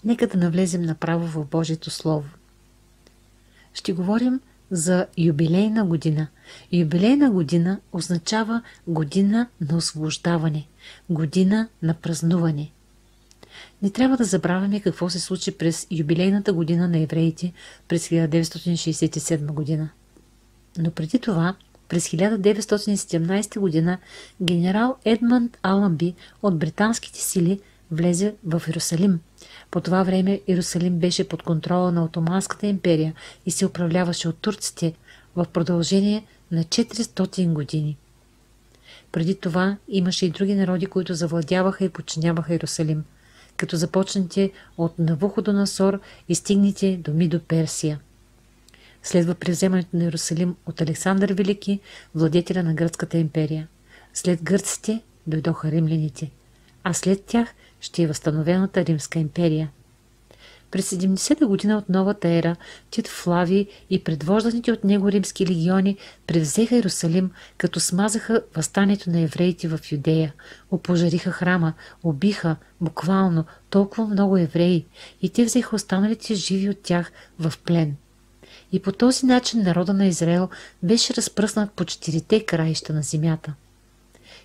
Нека да навлезем направо в Божието Слово. Ще говорим за юбилейна година. Юбилейна година означава година на освобождаване, година на празнуване. Не трябва да забравяме какво се случи през юбилейната година на евреите през 1967 година. Но преди това, през 1917 година, генерал Едмънд Алънби от британските сили влезе в Йерусалим. По това време Йерусалим беше под контрола на Отоманската империя и се управляваше от турците в продължение на 400 години. Преди това имаше и други народи, които завладяваха и подчиняваха Йерусалим, като започнете от Навуходоносор и стигнете до Мидо Персия. Следва превземането на Йерусалим от Александър Велики, владетеля на Гръцката империя. След гърците дойдоха римляните, а след тях ще е възстановената Римска империя. През 70-та година от новата ера Тит Флавий и предвожданите от него римски легиони превзеха Йерусалим, като смазаха въстанието на евреите в Юдея, опожариха храма, убиха буквално толкова много евреи и те взеха останалите живи от тях в плен. И по този начин народа на Израел беше разпръснат по 4 краища на земята.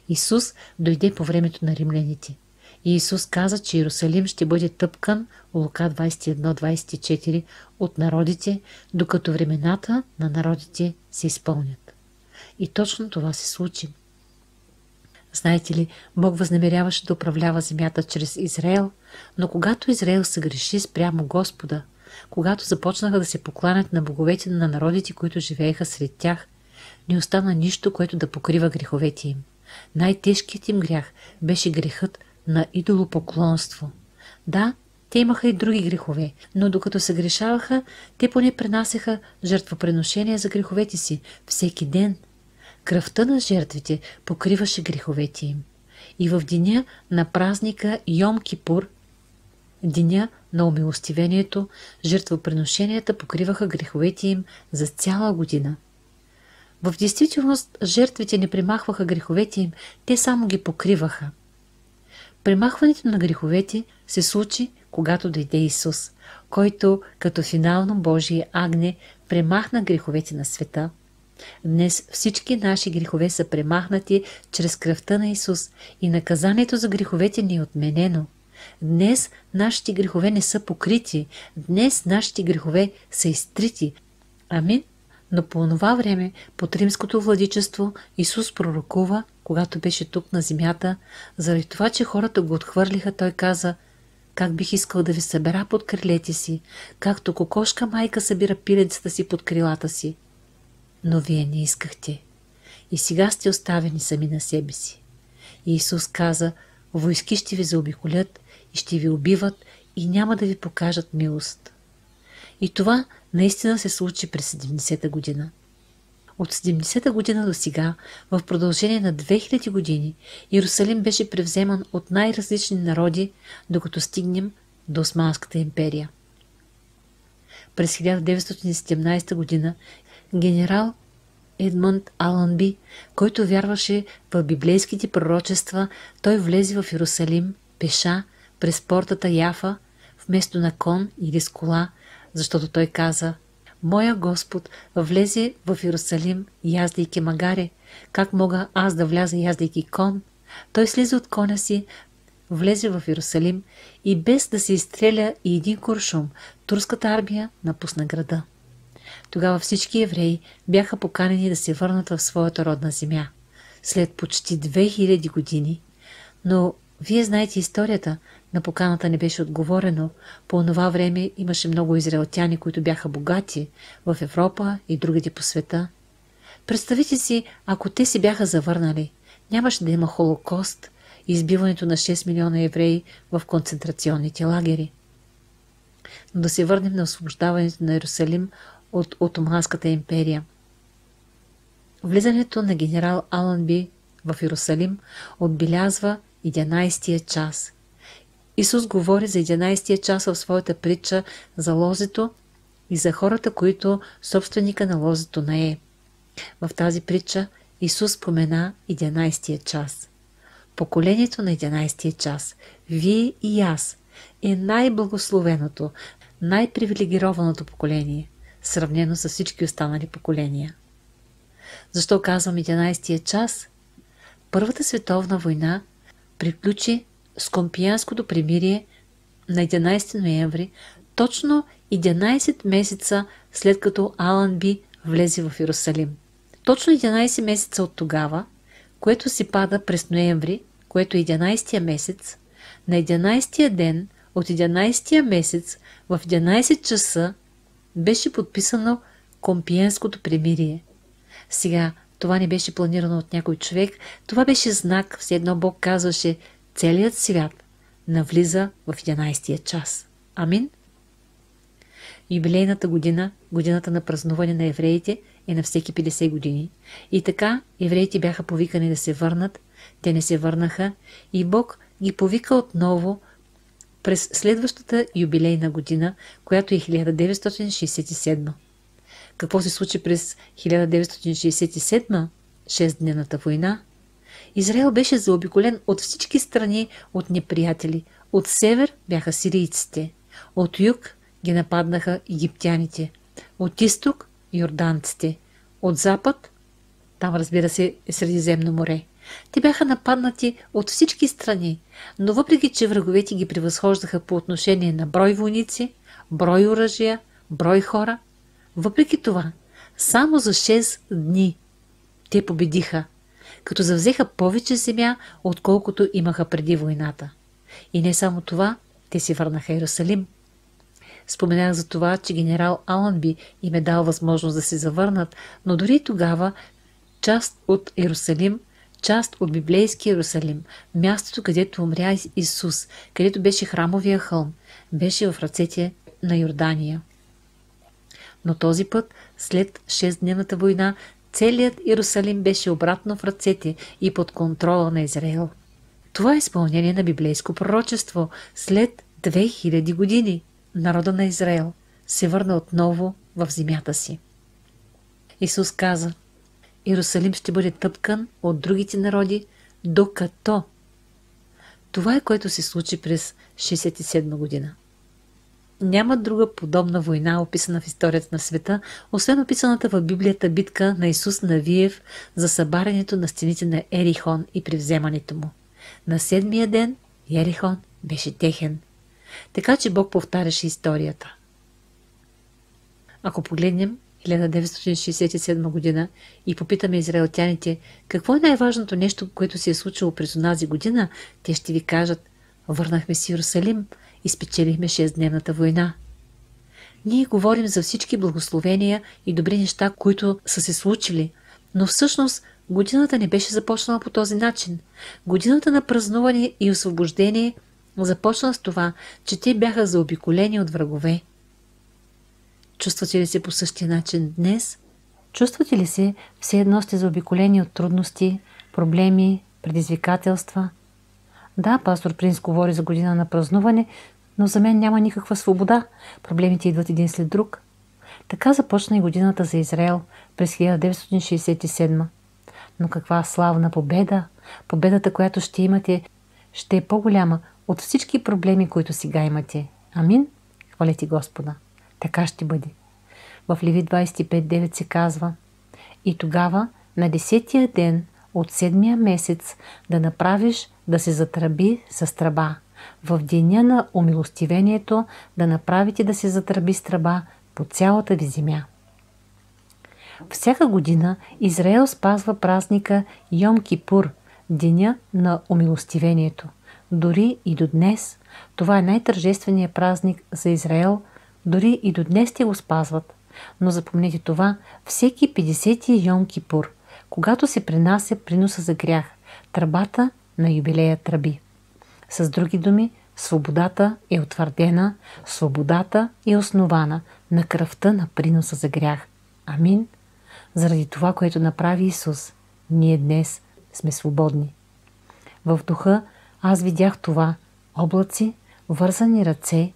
Исус дойде по времето на римляните. И Исус каза, че Йерусалим ще бъде тъпкан, Лука 21-24, от народите, докато времената на народите се изпълнят. И точно това се случи. Знаете ли, Бог възнамеряваше да управлява земята чрез Израел, но когато Израел съгреши спрямо Господа, когато започнаха да се покланят на боговете на народите, които живееха сред тях, не остана нищо, което да покрива греховете им. Най-тежкият им грях беше грехът на идолопоклонство. Да, те имаха и други грехове, но докато се грешаваха, те поне принасяха жертвоприношения за греховете си всеки ден. Кръвта на жертвите покриваше греховете им. И в деня на празника Йом Кипур, деня на умилостивението, жертвоприношенията покриваха греховете им за цяла година. В действителност жертвите не премахваха греховете им, те само ги покриваха. Премахването на греховете се случи, когато дойде Исус, който като финално Божие агне премахна греховете на света. Днес всички наши грехове са премахнати чрез кръвта на Исус и наказанието за греховете ни е отменено. Днес нашите грехове не са покрити, днес нашите грехове са изтрити. Амин. Но по онова време, под римското владичество, Исус пророкува, когато беше тук на земята, заради това, че хората го отхвърлиха, той каза: как бих искал да ви събера под крилете си, както кокошка майка събира пилецата си под крилата си. Но вие не искахте. И сега сте оставени сами на себе си. И Исус каза: войски ще ви заобиколят и ще ви убиват и няма да ви покажат милост. И това наистина се случи през 70-та година. От 70-та година до сега, в продължение на 2000 години, Йерусалим беше превземан от най-различни народи, докато стигнем до Османската империя. През 1917 година генерал Едмънд Алънби, който вярваше в библейските пророчества, той влезе в Йерусалим пеша през портата Яфа, вместо на кон или с кола, защото той каза: моя Господ влезе в Йерусалим, яздейки магаре. Как мога аз да вляза, яздейки кон? Той слезе от коня си, влезе в Йерусалим и без да се изстреля и един куршум, турската армия напусна града. Тогава всички евреи бяха поканени да се върнат в своята родна земя. След почти 2000 години, но вие знаете историята, на поканата не беше отговорено. По онова време имаше много израелтяни, които бяха богати в Европа и другите по света. Представете си, ако те си бяха завърнали, нямаше да има Холокост и избиването на 6 милиона евреи в концентрационните лагери. Но да се върнем на освобождаването на Йерусалим от Отоманската империя. Влизането на генерал Алънби в Йерусалим отбелязва 11-тия час. Исус говори за 11-тия час в своята притча за лозето и за хората, които собственика на лозето не е. В тази притча Исус спомена 11-тия час. Поколението на 11-тия час, вие и аз, е най-благословеното, най-привилегированото поколение, сравнено с всички останали поколения. Защо казвам 11-тия час? Първата световна война приключи с Компиянското примирие на 11 ноември, точно 11 месеца след като Алънби влезе в Йерусалим. Точно 11 месеца от тогава, което си пада през ноември, което е 11-тия месец, на 11-тия ден от 11-тия месец в 11 часа беше подписано Компиянското примирие. Сега, това не беше планирано от някой човек, това беше знак, все едно Бог казваше, целият свят навлиза в 11-тия час. Амин. Юбилейната година, годината на празнуване на евреите, е на всеки 50 години. И така евреите бяха повикани да се върнат, те не се върнаха и Бог ги повика отново през следващата юбилейна година, която е 1967. Какво се случи през 1967, 6-дневната война? Израел беше заобиколен от всички страни от неприятели. От север бяха сирийците, от юг ги нападнаха египтяните, от изток йорданците, от запад, там разбира се е Средиземно море. Те бяха нападнати от всички страни, но въпреки че враговете ги превъзхождаха по отношение на брой войници, брой оръжия, брой хора, въпреки това, само за 6 дни те победиха, като завзеха повече земя, отколкото имаха преди войната. И не само това, те си върнаха Йерусалим. Споменах за това, че генерал Алънби им е дал възможност да се завърнат, но дори тогава част от Йерусалим, част от библейския Йерусалим, мястото, където умря Исус, където беше храмовия хълм, беше в ръцете на Йордания. Но този път, след 6-дневната война, целият Йерусалим беше обратно в ръцете и под контрола на Израел. Това е изпълнение на библейско пророчество. След 2000 години народа на Израел се върна отново в земята си. Исус каза: Йерусалим ще бъде тъпкан от другите народи, докато. Това е, което се случи през 67 година. Няма друга подобна война, описана в историята на света, освен описаната в Библията битка на Исус Навиев за събарянето на стените на Ерихон и превземането му. На 7-я ден Ерихон беше техен. Така че Бог повтаряше историята. Ако погледнем 1967 година и попитаме израелтяните какво е най-важното нещо, което се е случило през онази година, те ще ви кажат: върнахме си Йерусалим и спечелихме 6-дневната война. Ние говорим за всички благословения и добри неща, които са се случили, но всъщност годината не беше започнала по този начин. Годината на празнуване и освобождение започна с това, че те бяха заобиколени от врагове. Чувствате ли се по същия начин днес? Чувствате ли се все едно сте заобиколени от трудности, проблеми, предизвикателства? Да, пастор Принц говори за година на празнуване, но за мен няма никаква свобода. Проблемите идват един след друг. Така започна и годината за Израел през 1967. Но каква славна победа! Победата, която ще имате, ще е по-голяма от всички проблеми, които сега имате. Амин? Хвалете Господа. Така ще бъде. В Левит 25:9 се казва: и тогава на 10-тия ден от 7-я месец да направиш да се затръби с тръба. В деня на умилостивението да направите да се затръби с тръба по цялата ви земя. Всяка година Израел спазва празника Йом Кипур, деня на умилостивението. Дори и до днес това е най-тържественият празник за Израел, дори и до днес те го спазват. Но запомнете това, всеки 50-ти Йом Кипур, когато се принася приноса за грях, тръбата на юбилея тръби. С други думи, свободата е утвърдена, свободата е основана на кръвта на приноса за грях. Амин. Заради това, което направи Исус, ние днес сме свободни. В духа аз видях това: облаци, вързани ръце,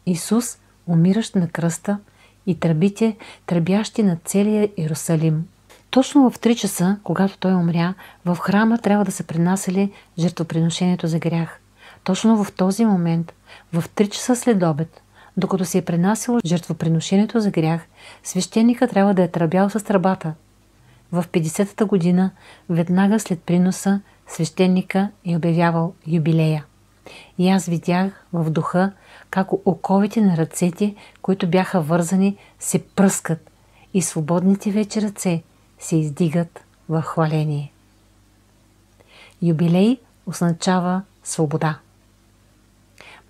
Исус, умиращ на кръста, и тръбите, тръбящи на целия Йерусалим. Точно в 3 часа, когато той умря, в храма трябва да се принасяли жертвоприношението за грях. Точно в този момент, в 3 часа след обед, докато се е пренасило жертвоприношението за грях, свещеника трябва да е тръбял с тръбата. В 50-та година, веднага след приноса, свещеника е обявявал юбилея. И аз видях в духа как оковите на ръцете, които бяха вързани, се пръскат и свободните вече ръце се издигат в хваление. Юбилей означава свобода.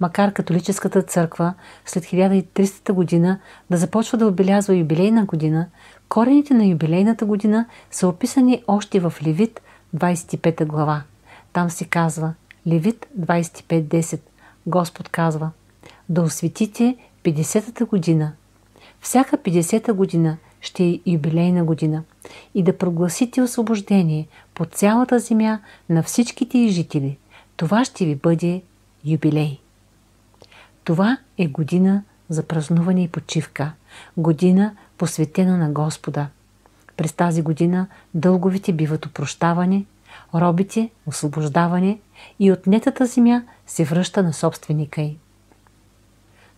Макар католическата църква след 1300 година да започва да отбелязва юбилейна година, корените на юбилейната година са описани още в Левит 25 глава. Там се казва Левит 25.10. Господ казва: да осветите 50-та година. Всяка 50-та година ще е юбилейна година и да прогласите освобождение по цялата земя на всичките й жители. Това ще ви бъде юбилей. Това е година за празнуване и почивка. Година посветена на Господа. През тази година дълговите биват опрощавани, робите освобождаване и отнетата земя се връща на собственика й.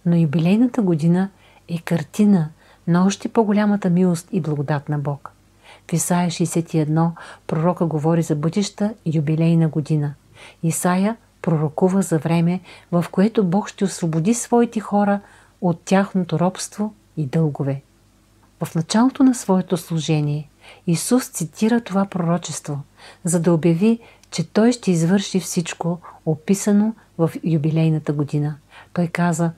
Но юбилейната година е картина на още по-голямата милост и благодат на Бог. В Исаия 61 пророка говори за бъдеща юбилейна година. Исаия пророкува за време, в което Бог ще освободи своите хора от тяхното робство и дългове. В началото на своето служение Исус цитира това пророчество, за да обяви, че Той ще извърши всичко, описано в юбилейната година. Той каза: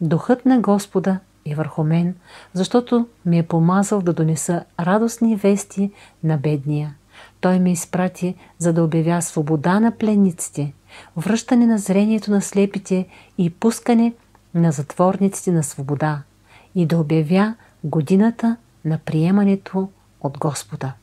Духът на Господа е върху мен, защото ме е помазал да донеса радостни вести на бедния. Той ме изпрати, за да обявя свобода на пленниците, връщане на зрението на слепите и пускане на затворниците на свобода, и да обявя годината на приемането от Господа.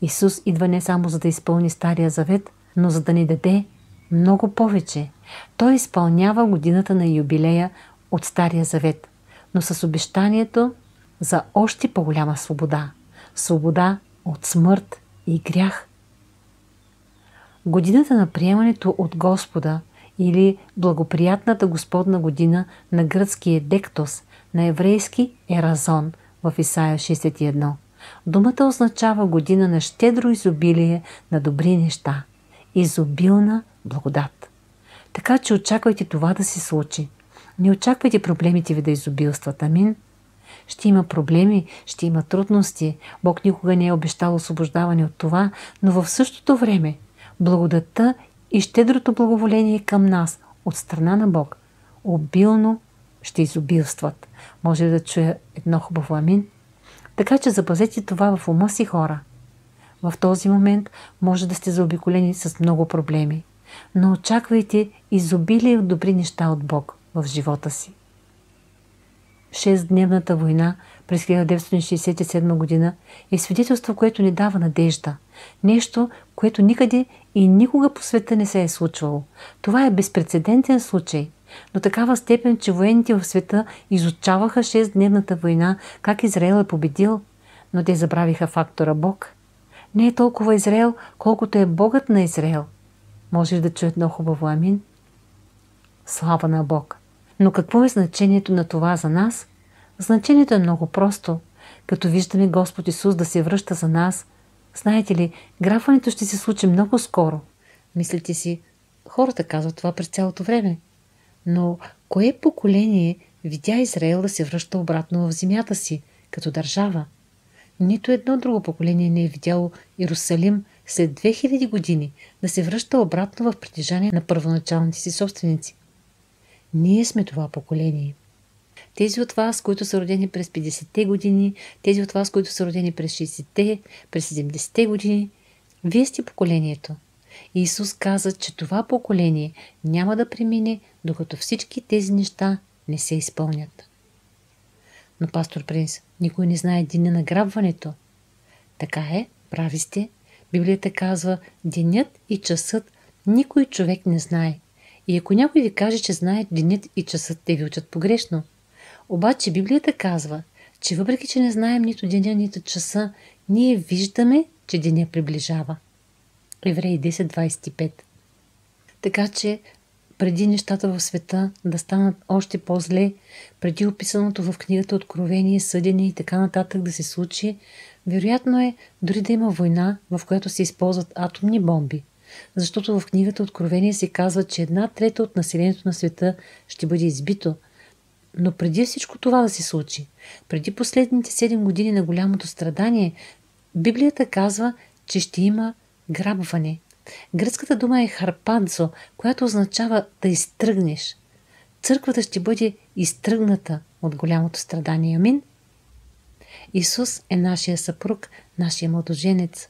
Исус идва не само за да изпълни Стария завет, но за да ни даде много повече. Той изпълнява годината на юбилея от Стария завет, но с обещанието за още по-голяма свобода. Свобода от смърт и грях. Годината на приемането от Господа или благоприятната Господна година на гръцки е Дектос, на еврейски е Разон в Исаия 61. Думата означава година на щедро изобилие на добри неща. Изобилна благодат. Така че очаквайте това да се случи. Не очаквайте проблемите ви да изобилстват. Амин. Ще има проблеми, ще има трудности. Бог никога не е обещал освобождаване от това, но в същото време благодатта и щедрото благоволение към нас от страна на Бог обилно ще изобилстват. Може да чуя едно хубаво амин? Така че запазете това в ума си, хора. В този момент може да сте заобиколени с много проблеми, но очаквайте изобилие от добри неща от Бог в живота си. 6-дневната война през 1967 година е свидетелство, което ни дава надежда. Нещо, което никъде и никога по света не се е случвало. Това е безпрецедентен случай, до такава степен, че военните в света изучаваха 6-дневната война, как Израел е победил, но те забравиха фактора Бог. Не е толкова Израел, колкото е Богът на Израел. Може ли да чуят много хубаво амин? Слава на Бог! Но какво е значението на това за нас? Значението е много просто. Като виждаме Господ Исус да се връща за нас, знаете ли, грабването ще се случи много скоро. Мислите си, хората казват това през цялото време. Но кое поколение видя Израел да се връща обратно в земята си, като държава? Нито едно друго поколение не е видяло Иерусалим след 2000 години да се връща обратно в притежание на първоначалните си собственици. Ние сме това поколение. Тези от вас, които са родени през 50-те години, тези от вас, които са родени през 60-те, през 70-те години, вие сте поколението. И Исус каза, че това поколение няма да премине, докато всички тези неща не се изпълнят. Но, пастор Принц, никой не знае деня на грабването. Така е, прави сте. Библията казва, денят и часът никой човек не знае. И ако някой ви каже, че знае денят и часът, те ви учат погрешно. Обаче Библията казва, че въпреки, че не знаем нито деня, нито часа, ние виждаме, че деня приближава. Евреи 10.25. Така че преди нещата в света да станат още по-зле, преди описаното в книгата Откровение, съдене и така нататък да се случи, вероятно е дори да има война, в която се използват атомни бомби. Защото в книгата Откровение се казва, че 1/3 от населението на света ще бъде избито. Но преди всичко това да се случи, преди последните 7 години на голямото страдание, Библията казва, че ще има грабване. Гръцката дума е харпадзо, която означава да изтръгнеш. Църквата ще бъде изтръгната от голямото страдание. Амин. Исус е нашия съпруг, нашия младоженец.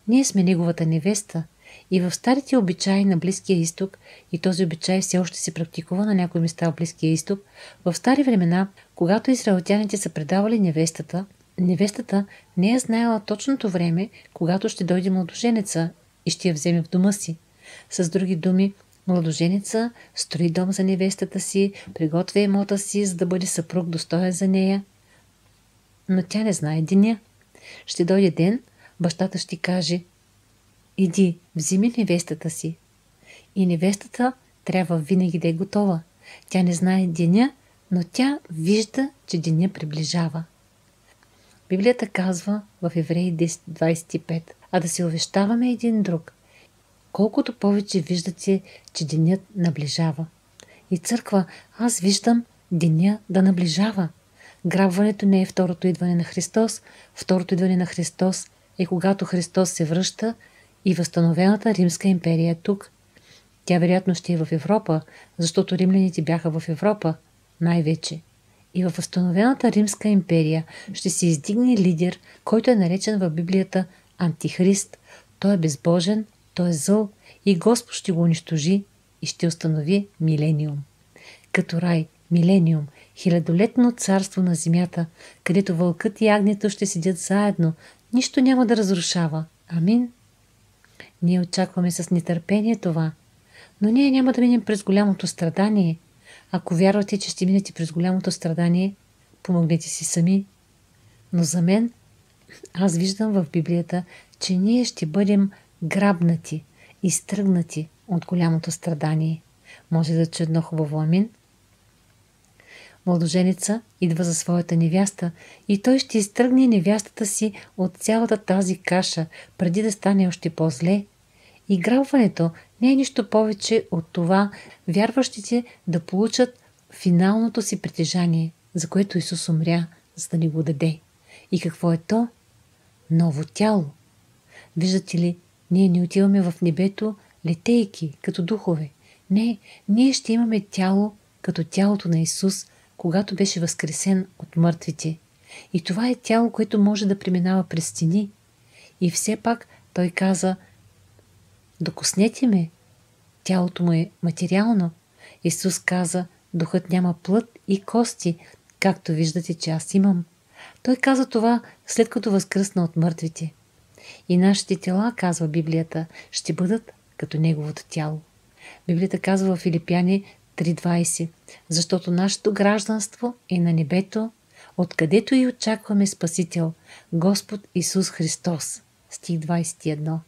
Ние сме неговата невеста. И в старите обичаи на Близкия изток, и този обичай все още се практикува на някои места в Близкия изток, в стари времена, когато израелтяните са предавали невестата не е знаела точното време, когато ще дойде младоженеца и ще я вземе в дома си. С други думи, младоженеца строи дом за невестата си, приготвя имота си, за да бъде съпруг достоен за нея. Но тя не знае деня. Ще дойде ден, бащата ще каже: иди, вземи невестата си. И невестата трябва винаги да е готова. Тя не знае деня, но тя вижда, че деня приближава. Библията казва в Евреи 10:25, а да се увещаваме един друг, колкото повече виждате, че денят наближава. И църква, аз виждам деня да наближава. Грабването не е второто идване на Христос. Второто идване на Христос е когато Христос се връща и възстановената Римска империя е тук. Тя вероятно ще е в Европа, защото римляните бяха в Европа най-вече. И във възстановената Римска империя ще се издигне лидер, който е наречен в Библията Антихрист. Той е безбожен, той е зъл и Господ ще го унищожи и ще установи милениум. Като рай, милениум, хилядолетно царство на земята, където вълкът и агнето ще седят заедно, нищо няма да разрушава. Амин. Ние очакваме с нетърпение това, но ние няма да минем през голямото страдание. Ако вярвате, че ще минете през голямото страдание, помогнете си сами. Но за мен, аз виждам в Библията, че ние ще бъдем грабнати, изтръгнати от голямото страдание. Може да чуе едно хубаво амин. Младоженеца идва за своята невяста и той ще изтръгне невястата си от цялата тази каша, преди да стане още по-зле. И грабването не е нищо повече от това вярващите да получат финалното си притежание, за което Исус умря, за да ни го даде. И какво е то? Ново тяло. Виждате ли, ние не отиваме в небето летейки, като духове. Не, ние ще имаме тяло, като тялото на Исус, когато беше възкресен от мъртвите. И това е тяло, което може да преминава през стени. И все пак той каза: докоснете ме. Тялото му е материално. Исус каза: духът няма плът и кости, както виждате, че аз имам. Той каза това, след като възкръсна от мъртвите. И нашите тела, казва Библията, ще бъдат като неговото тяло. Библията казва в Филипяни 3:20, защото нашето гражданство е на небето, откъдето и очакваме Спасител, Господ Исус Христос, стих 21,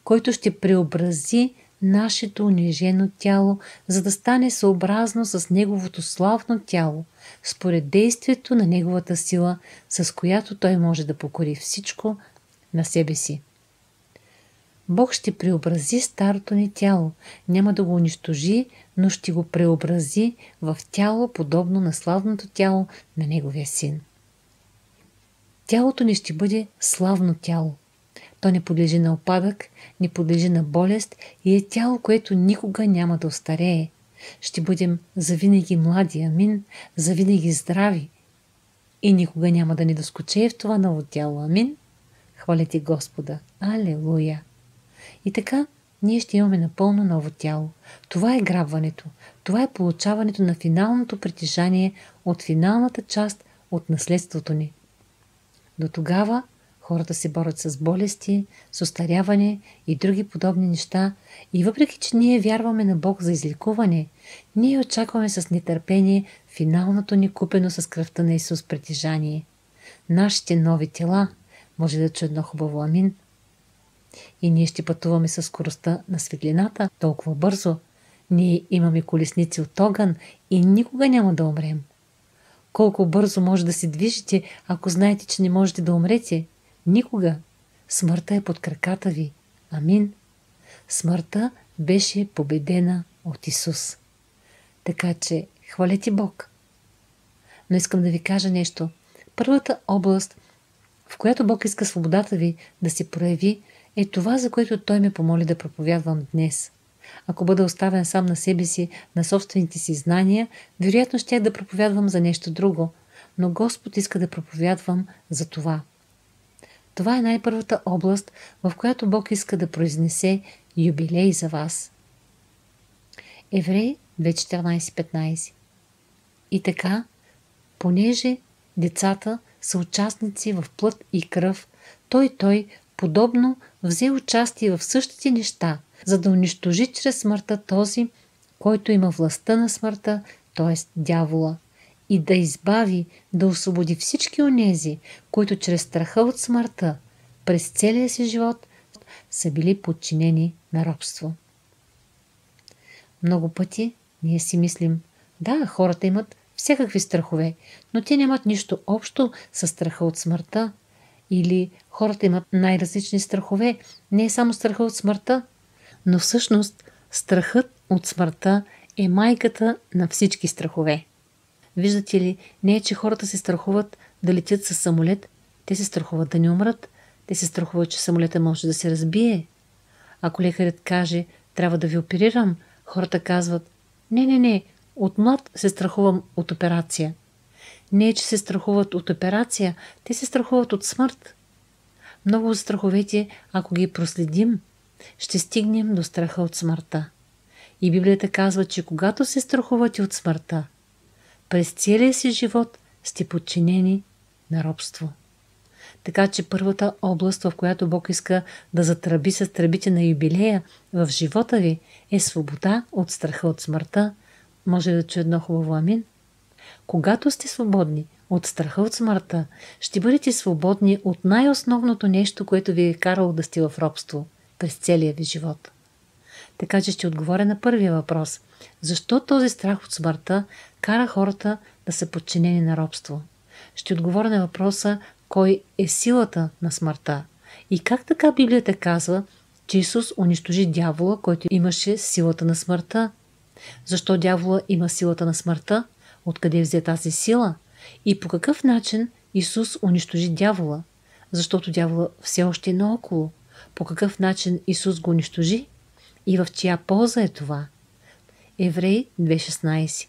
който ще преобрази нашето унижено тяло, за да стане съобразно с Неговото славно тяло, според действието на Неговата сила, с която Той може да покори всичко на себе си. Бог ще преобрази старото ни тяло, няма да го унищожи, но ще го преобрази в тяло, подобно на славното тяло на Неговия Син. Тялото ни ще бъде славно тяло. То не подлежи на опадък, не подлежи на болест и е тяло, което никога няма да остарее. Ще бъдем завинаги млади, амин, завинаги здрави. И никога няма да ни доскочее в това ново тяло, амин. Хвалете Господа, алелуя! И така, ние ще имаме напълно ново тяло. Това е грабването. Това е получаването на финалното притежание от финалната част от наследството ни. До тогава хората се борят с болести, с остаряване и други подобни неща и въпреки, че ние вярваме на Бог за излекуване, ние очакваме с нетърпение финалното ни купено с кръвта на Исус притежание. Нашите нови тела, може да чуе едно хубаво амин. И ние ще пътуваме със скоростта на светлината толкова бързо. Ние имаме колесници от огън и никога няма да умрем. Колко бързо може да се движите, ако знаете, че не можете да умрете? Никога. Смъртта е под краката ви. Амин. Смъртта беше победена от Исус. Така че, хвалете Бог. Но искам да ви кажа нещо. Първата област, в която Бог иска свободата ви да се прояви, е това, за което Той ме помоли да проповядвам днес. Ако бъда оставен сам на себе си, на собствените си знания, вероятно щях да проповядвам за нещо друго, но Господ иска да проповядвам за това. Това е най-първата област, в която Бог иска да произнесе юбилей за вас. Евреи 2.14-15. И така, понеже децата са участници в плът и кръв, той подобно взе участие в същите неща, за да унищожи чрез смъртта този, който има властта на смъртта, т.е. дявола, и да избави, да освободи всички онези, които чрез страха от смъртта през целия си живот са били подчинени на робство. Много пъти ние си мислим, да, хората имат всякакви страхове, но те нямат нищо общо с страха от смъртта. Или хората имат най-различни страхове, не е само страха от смъртта, но всъщност страхът от смъртта е майката на всички страхове. Виждате ли, не е, че хората се страхуват да летят със самолет, те се страхуват да не умрат, те се страхуват, че самолета може да се разбие. Ако лекарят каже, трябва да ви оперирам, хората казват, не, от млад се страхувам от операция. Не е, че се страхуват от операция, те се страхуват от смърт. Много от страховете, ако ги проследим, ще стигнем до страха от смъртта. И Библията казва, че когато се страхувате от смъртта, през целия си живот сте подчинени на робство. Така че първата област, в която Бог иска да затръби с тръбите на юбилея в живота ви, е свобода от страха от смъртта. Може да чуе едно хубаво амин. Когато сте свободни от страха от смъртта, ще бъдете свободни от най-основното нещо, което ви е карало да сте в робство през целия ви живот. Така че ще отговоря на първия въпрос. Защо този страх от смъртта кара хората да са подчинени на робство? Ще отговоря на въпроса кой е силата на смъртта и как така Библията казва, че Исус унищожи дявола, който имаше силата на смъртта. Защо дявола има силата на смъртта? Откъде взе тази сила? И по какъв начин Исус унищожи дявола? Защото дявола все още е наоколо. По какъв начин Исус го унищожи? И в чия полза е това? Евреи 2.16.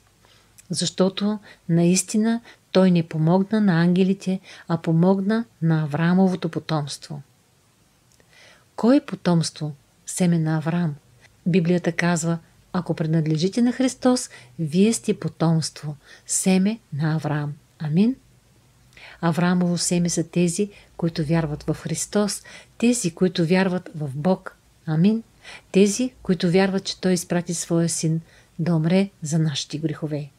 Защото наистина той не помогна на ангелите, а помогна на Авраамовото потомство. Кое е потомство? Семе на Авраам. Библията казва, ако принадлежите на Христос, вие сте потомство, семе на Авраам. Амин. Авраамово семе са тези, които вярват в Христос, тези, които вярват в Бог. Амин. Тези, които вярват, че Той изпрати своя син да умре за нашите грехове.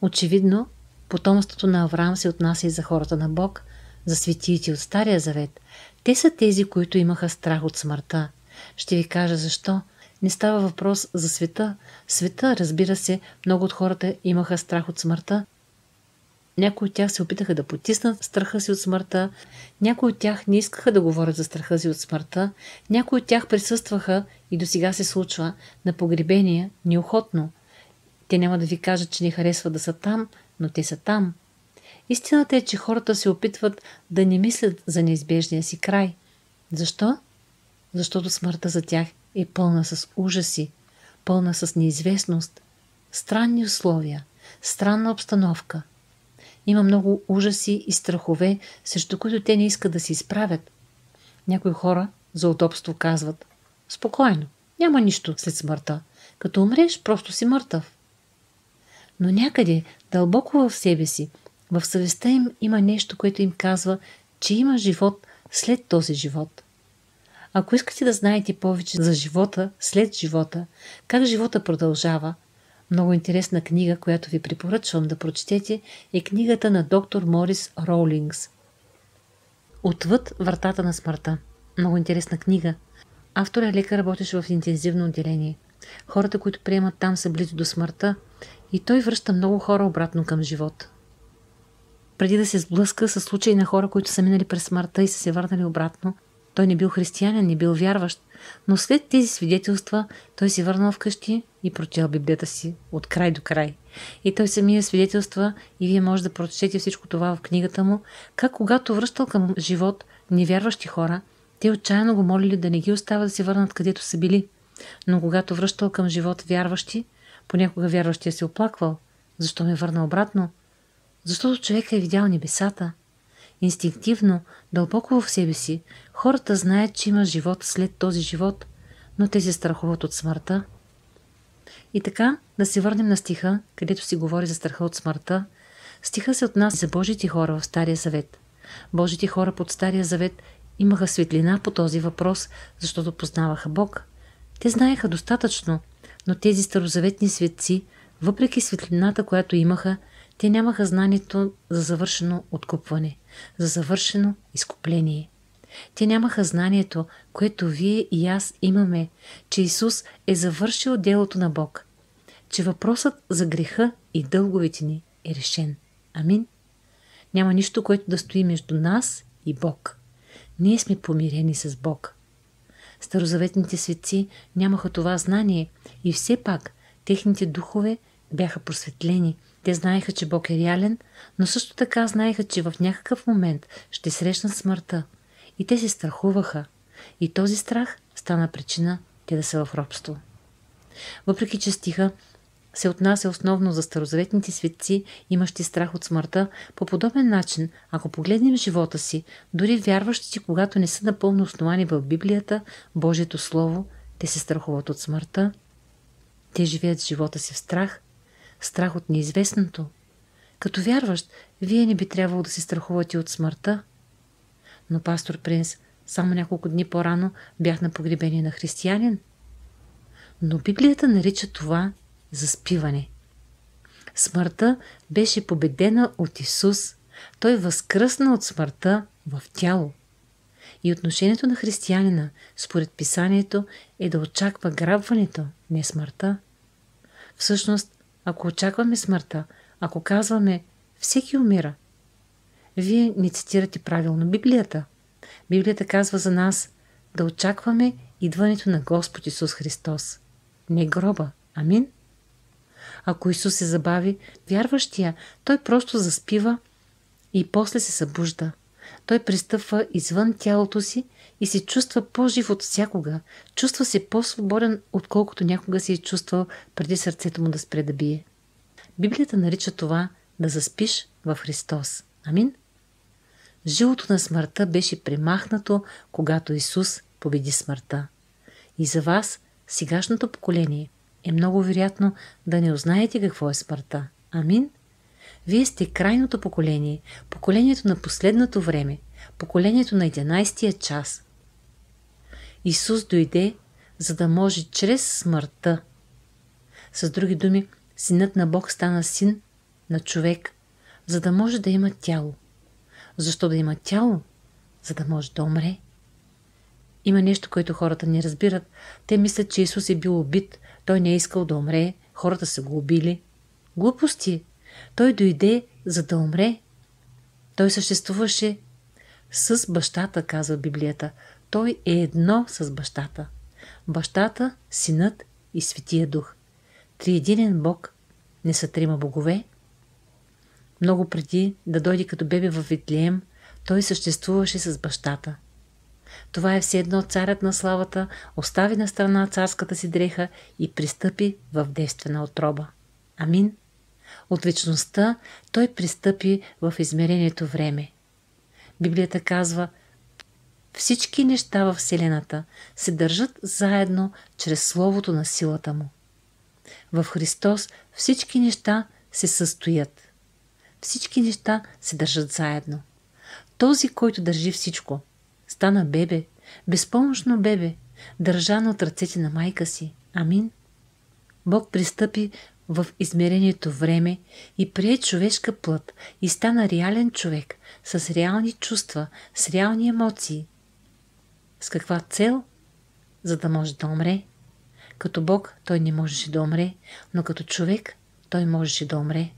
Очевидно, потомството на Авраам се отнася и за хората на Бог, за светиите от Стария Завет. Те са тези, които имаха страх от смъртта. Ще ви кажа защо. Не става въпрос за света. Света, разбира се, много от хората имаха страх от смъртта. Някои от тях се опитаха да потиснат страха си от смъртта, някои от тях не искаха да говорят за страха си от смъртта, някои от тях присъстваха и досега се случва на погребения неохотно. Те няма да ви кажат, че не харесват да са там, но те са там. Истината е, че хората се опитват да не мислят за неизбежния си край. Защо? Защото смъртта за тях е пълна с ужаси, пълна с неизвестност, странни условия, странна обстановка. Има много ужаси и страхове, срещу които те не искат да се изправят. Някои хора за удобство казват: спокойно, няма нищо след смъртта. Като умреш, просто си мъртъв. Но някъде, дълбоко в себе си, в съвестта им има нещо, което им казва, че има живот след този живот. Ако искате да знаете повече за живота след живота, как живота продължава, много интересна книга, която ви препоръчвам да прочетете, е книгата на доктор Морис Роулингс "Отвъд вратата на смъртта". Много интересна книга. Автор е лекар, работещ в интензивно отделение. Хората, които приемат там, са близо до смъртта и той връща много хора обратно към живота. Преди да се сблъска с случаи на хора, които са минали през смъртта и са се върнали обратно, той не бил християнин, не бил вярващ, но след тези свидетелства той си върнал вкъщи и прочел Библията си от край до край. И той самия свидетелства, и вие може да прочетете всичко това в книгата му, как когато връщал към живот невярващи хора, те отчаяно го молили да не ги оставя да се върнат където са били. Но когато връщал към живот вярващи, понякога вярващия се оплаквал. Защо ме върна обратно? Защото човек е видял небесата. Инстинктивно, дълбоко в себе си, хората знаят, че има живот след този живот, но те се страхуват от смъртта. И така, да се върнем на стиха, където си говори за страха от смъртта. Стиха се отнася за Божите хора в Стария завет. Божите хора под Стария завет имаха светлина по този въпрос, защото познаваха Бог. Те знаеха достатъчно, но тези старозаветни светци, въпреки светлината, която имаха, те нямаха знанието за завършено откупване, за завършено изкупление. Те нямаха знанието, което вие и аз имаме, че Исус е завършил делото на Бог, че въпросът за греха и дълговете ни е решен. Амин. Няма нищо, което да стои между нас и Бог. Ние сме помирени с Бог. Старозаветните светци нямаха това знание и все пак техните духове бяха просветлени. Те знаеха, че Бог е реален, но също така знаеха, че в някакъв момент ще срещнат смъртта. И те се страхуваха. И този страх стана причина те да са в робство. Въпреки че стиха се отнася основно за старозаветните светци, имащи страх от смъртта, по подобен начин, ако погледнем живота си, дори вярващите, когато не са напълно основани в Библията, Божието Слово, те се страхуват от смъртта. Те живеят живота си в страх, страх от неизвестното. Като вярващ, вие не би трябвало да се страхувате от смъртта. Но пастор Принц, само няколко дни по-рано бях на погребение на християнин. Но Библията нарича това заспиване. Смъртта беше победена от Исус. Той възкръсна от смъртта в тяло. И отношението на християнина, според Писанието, е да очаква грабването, не смъртта. Всъщност, ако очакваме смъртта, ако казваме всеки умира, вие не цитирате правилно Библията. Библията казва за нас да очакваме идването на Господ Исус Христос. Не гроба. Амин. Ако Исус се забави, вярващия, той просто заспива и после се събужда. Той пристъпва извън тялото си и се чувства по-жив от всякога. Чувства се по-свободен, отколкото някога се е чувствал преди сърцето му да спре да бие. Библията нарича това да заспиш в Христос. Амин. Жилото на смъртта беше премахнато, когато Исус победи смъртта. И за вас, сегашното поколение, е много вероятно да не узнаете какво е смъртта. Амин. Вие сте крайното поколение, поколението на последното време, поколението на 11-тия час. Исус дойде, за да може чрез смъртта. С други думи, Синът на Бог стана син на човек, за да може да има тяло. Защо да има тяло? За да може да умре. Има нещо, което хората не разбират. Те мислят, че Исус е бил убит. Той не е искал да умре. Хората са го убили. Глупости! Той дойде, за да умре. Той съществуваше с бащата, казва Библията. Той е едно с бащата. Бащата, Синът и Светия Дух. Триединен Бог. Не са трима богове. Много преди да дойде като бебе в Витлеем, той съществуваше с бащата. Това е все едно царят на славата остави на страна царската си дреха и пристъпи в девствена отроба. Амин. От вечността той пристъпи в измерението време. Библията казва, всички неща във Вселената се държат заедно чрез Словото на силата му. В Христос всички неща се състоят. Всички неща се държат заедно. Този, който държи всичко, стана бебе, безпомощно бебе, държано от ръцете на майка си. Амин. Бог пристъпи в измерението време и прие човешка плът и стана реален човек с реални чувства, с реални емоции. С каква цел? За да може да умре. Като Бог той не можеше да умре, но като човек той можеше да умре.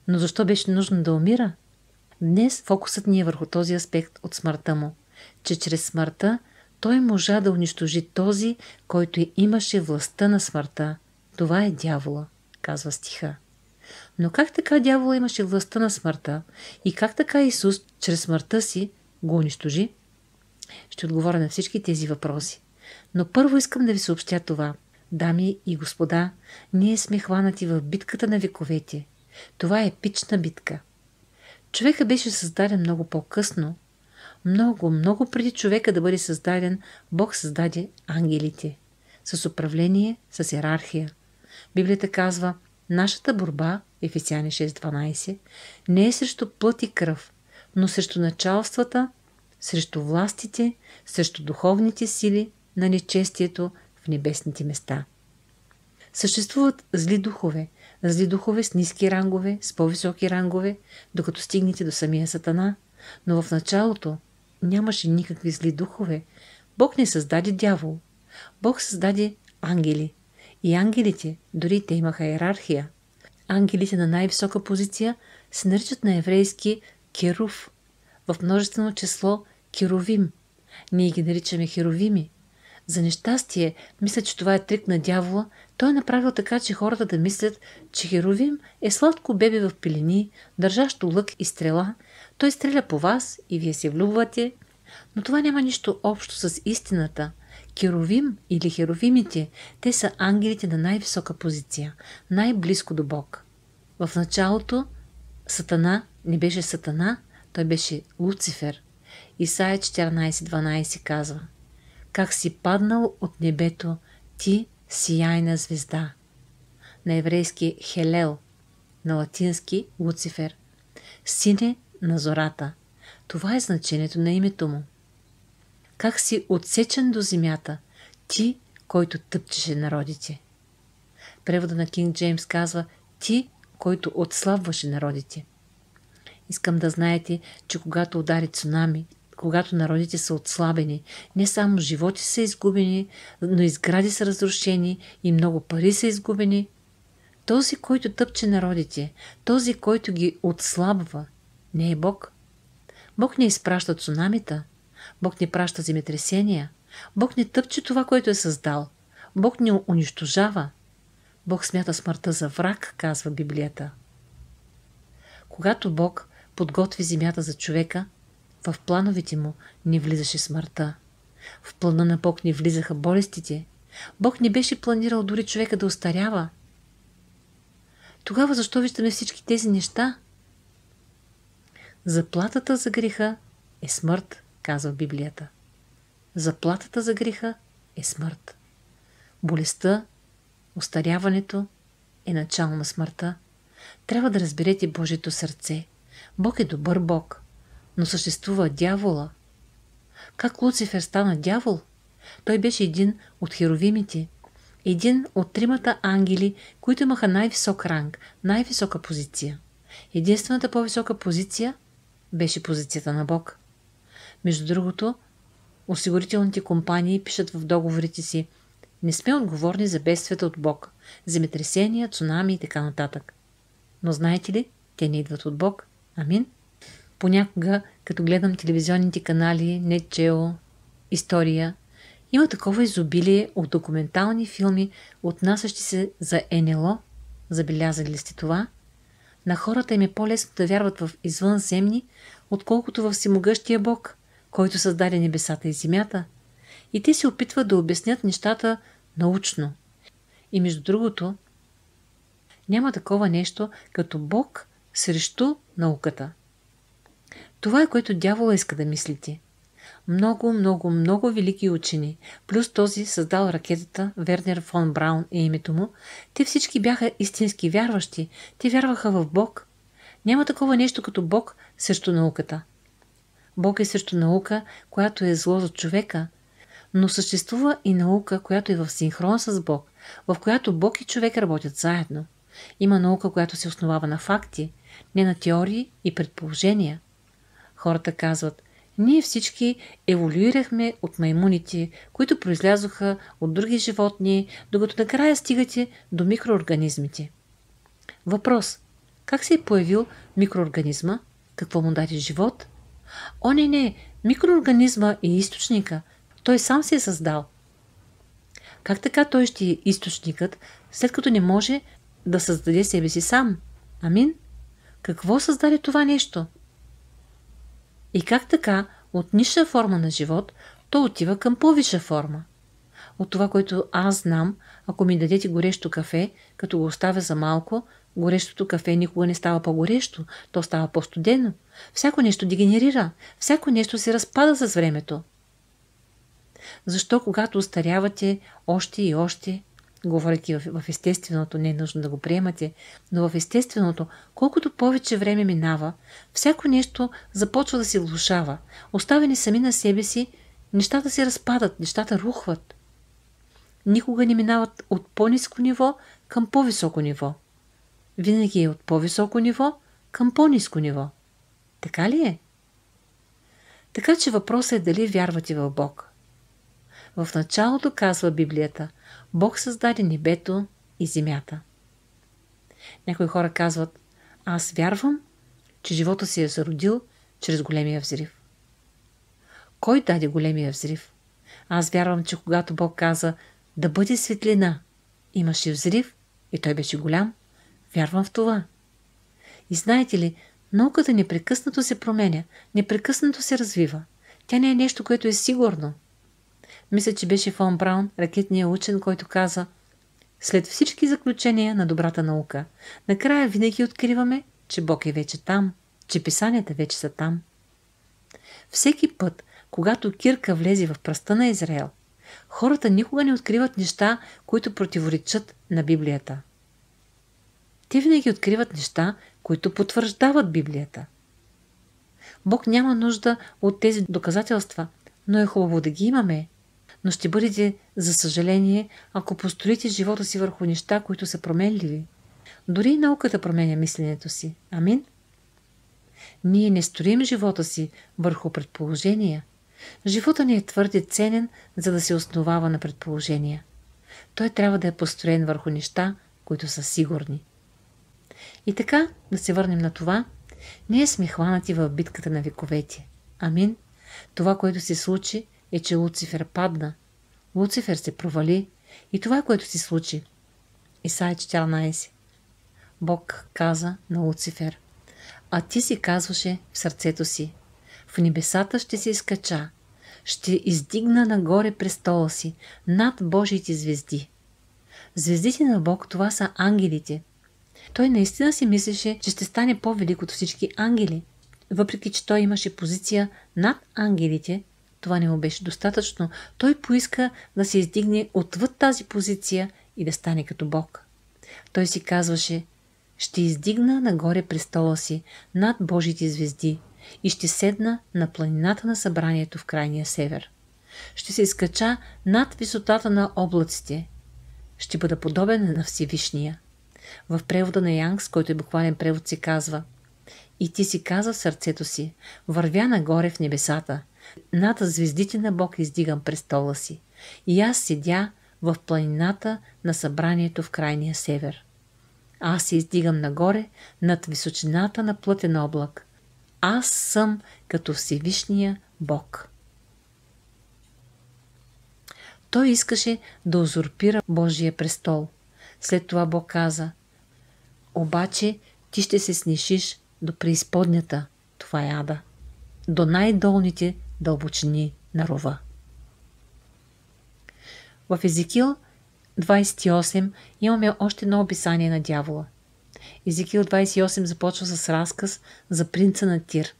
Но защо беше нужно да умира? Днес фокусът ни е върху този аспект от смъртта му, че чрез смъртта той можа да унищожи този, който имаше властта на смъртта. Това е дявола, казва стиха. Но как така дявола имаше властта на смъртта и как така Исус чрез смъртта си го унищожи? Ще отговоря на всички тези въпроси. Но първо искам да ви съобщя това. Дами и господа, ние сме хванати в битката на вековете. Това е епична битка. Човека беше създаден много по-късно. Много преди човека да бъде създаден, Бог създаде ангелите. С управление, с йерархия. Библията казва, нашата борба, Ефесяни 6.12, не е срещу плът и кръв, но срещу началствата, срещу властите, срещу духовните сили на нечестието в небесните места. Съществуват зли духове с ниски рангове, с по-високи рангове, докато стигнете до самия Сатана, но в началото нямаше никакви зли духове. Бог не създаде дявол. Бог създаде ангели. И ангелите, дори те имаха йерархия. Ангелите на най-висока позиция се наричат на еврейски керув, в множествено число керувим. Ние ги наричаме херовими. За нещастие, мисля, че това е трик на дявола. Той е направил така, че хората да мислят, че херовим е сладко бебе в пелени, държащо лък и стрела. Той стреля по вас и вие се влюбвате. Но това няма нищо общо с истината. Керувим или херовимите, те са ангелите на най-висока позиция, най-близко до Бог. В началото Сатана не беше Сатана, той беше Луцифер. Исаия 14.12 казва: как си паднал от небето, ти сияйна звезда. На еврейски Хелел, на латински Луцифер. Сине на зората. Това е значението на името му. Как си отсечен до земята, ти, който тъпчеше народите. Превода на Кинг Джеймс казва: ти, който отслабваше народите. Искам да знаете, че когато удари цунами, когато народите са отслабени, не само животи са изгубени, но и сгради са разрушени и много пари са изгубени, този, който тъпче народите, този, който ги отслабва, не е Бог. Бог не изпраща цунамита, Бог не праща земетресения, Бог не тъпче това, което е създал, Бог не унищожава. Бог смята смъртта за враг, казва Библията. Когато Бог подготви земята за човека, в плановете му не влизаше смъртта. В плана на Бог не влизаха болестите. Бог не беше планирал дори човека да остарява. Тогава защо виждаме всички тези неща? Заплатата за греха е смърт, казва Библията. Заплатата за греха е смърт. Болестта, остаряването е начало на смъртта. Трябва да разберете Божието сърце. Бог е добър Бог, но съществува дявола. Как Луцифер стана дявол? Той беше един от херовимите, един от тримата ангели, които имаха най-висок ранг, най-висока позиция. Единствената по-висока позиция беше позицията на Бог. Между другото, осигурителните компании пишат в договорите си: не сме отговорни за бедствията от Бог, земетресения, цунами и така нататък. Но знаете ли, те не идват от Бог. Амин. Понякога, като гледам телевизионните канали, Нетджео, История, има такова изобилие от документални филми, отнасящи се за НЛО. Забелязали ли сте това? На хората им е по-лесно да вярват в извънземни, отколкото в всемогъщия Бог, който създаде небесата и земята. И те се опитват да обяснят нещата научно. И между другото, няма такова нещо като Бог срещу науката. Това е, което дявола иска да мислите. Много велики учени, плюс този създал ракетата, Вернер фон Браун е името му, те всички бяха истински вярващи. Те вярваха в Бог. Няма такова нещо като Бог срещу науката. Бог е срещу наука, която е зло за човека, но съществува и наука, която е в синхрон с Бог, в която Бог и човек работят заедно. Има наука, която се основава на факти, не на теории и предположения. Хората казват: Ние всички еволюирахме от маймуните, които произлязоха от други животни, докато накрая стигате до микроорганизмите. Въпрос: как се е появил микроорганизма? Какво му даде живот? О, не, микроорганизма е източника. Той сам се е създал. Как така той ще е източникът, след като не може да създаде себе си сам? Амин? Какво създаде това нещо? И как така от ниша форма на живот то отива към по-висша форма? От това, което аз знам, ако ми дадете горещо кафе, като го оставя за малко, горещото кафе никога не става по-горещо, то става по-студено. Всяко нещо дегенерира, всяко нещо се разпада с времето. Защо когато остарявате още и още, говорейки в естественото, не е нужно да го приемате, но в естественото, колкото повече време минава, всяко нещо започва да се влошава. Оставени сами на себе си, нещата се разпадат, нещата рухват. Никога не минават от по-ниско ниво към по-високо ниво. Винаги е от по-високо ниво към по-ниско ниво. Така ли е? Така че въпросът е дали вярвате в Бог. В началото, казва Библията, Бог създаде небето и земята. Някои хора казват: аз вярвам, че живота се е зародил чрез големия взрив. Кой даде големия взрив? Аз вярвам, че когато Бог каза да бъде светлина, имаше взрив и той беше голям. Вярвам в това. И знаете ли, науката непрекъснато се променя, непрекъснато се развива. Тя не е нещо, което е сигурно. Мисля, че беше фон Браун, ракетният учен, който каза: след всички заключения на добрата наука, накрая винаги откриваме, че Бог е вече там, че писанията вече са там. Всеки път, когато Кирка влезе в пръста на Израел, хората никога не откриват неща, които противоречат на Библията. Те винаги откриват неща, които потвърждават Библията. Бог няма нужда от тези доказателства, но е хубаво да ги имаме. Но ще бъдете, за съжаление, ако построите живота си върху неща, които са променливи. Дори и науката променя мисленето си. Амин? Ние не строим живота си върху предположения. Живота ни е твърде ценен, за да се основава на предположения. Той трябва да е построен върху неща, които са сигурни. И така, да се върнем на това, ние сме хванати в битката на вековете. Амин? Това, което се случи, е, че Луцифер падна. Луцифер се провали и това, което се случи. Исаия 14. Бог каза на Луцифер: а ти си казваше в сърцето си: в небесата ще се изкача, ще издигна нагоре престола си над Божиите звезди. Звездите на Бог, това са ангелите. Той наистина си мислеше, че ще стане по-велик от всички ангели. Въпреки че той имаше позиция над ангелите, това не му беше достатъчно. Той поиска да се издигне отвъд тази позиция и да стане като Бог. Той си казваше: ще издигна нагоре престола си над Божите звезди и ще седна на планината на събранието в крайния север. Ще се изкача над висотата на облаците. Ще бъда подобен на Всевишния. В превода на Янгс, който е буквален превод, се казва: и ти си каза в сърцето си: вървя нагоре в небесата, над звездите на Бог издигам престола си, и аз седя в планината на събранието в крайния север. Аз се издигам нагоре над височината на плътен облак. Аз съм като Всевишния Бог. Той искаше да узурпира Божия престол. След това Бог каза: обаче ти ще се снишиш до преизподнята, това е ада, до най-долните дълбочини на рова. В Езекил 28 имаме още едно описание на дявола. Езекил 28 започва с разказ за принца на Тир.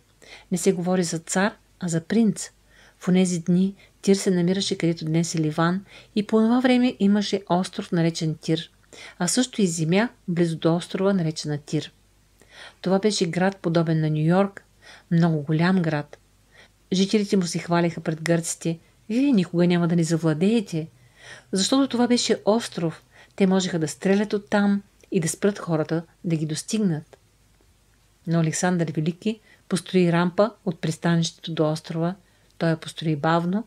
Не се говори за цар, а за принц. В онези дни Тир се намираше където днес е Ливан и по това време имаше остров наречен Тир, а също и земя близо до острова наречена Тир. Това беше град подобен на Ню-Йорк, много голям град. Жителите му се хвалиха пред гърците: вие никога няма да ни завладеете. Защото това беше остров, те можеха да стрелят оттам и да спрат хората да ги достигнат. Но Александър Велики построи рампа от пристанището до острова, той я построи бавно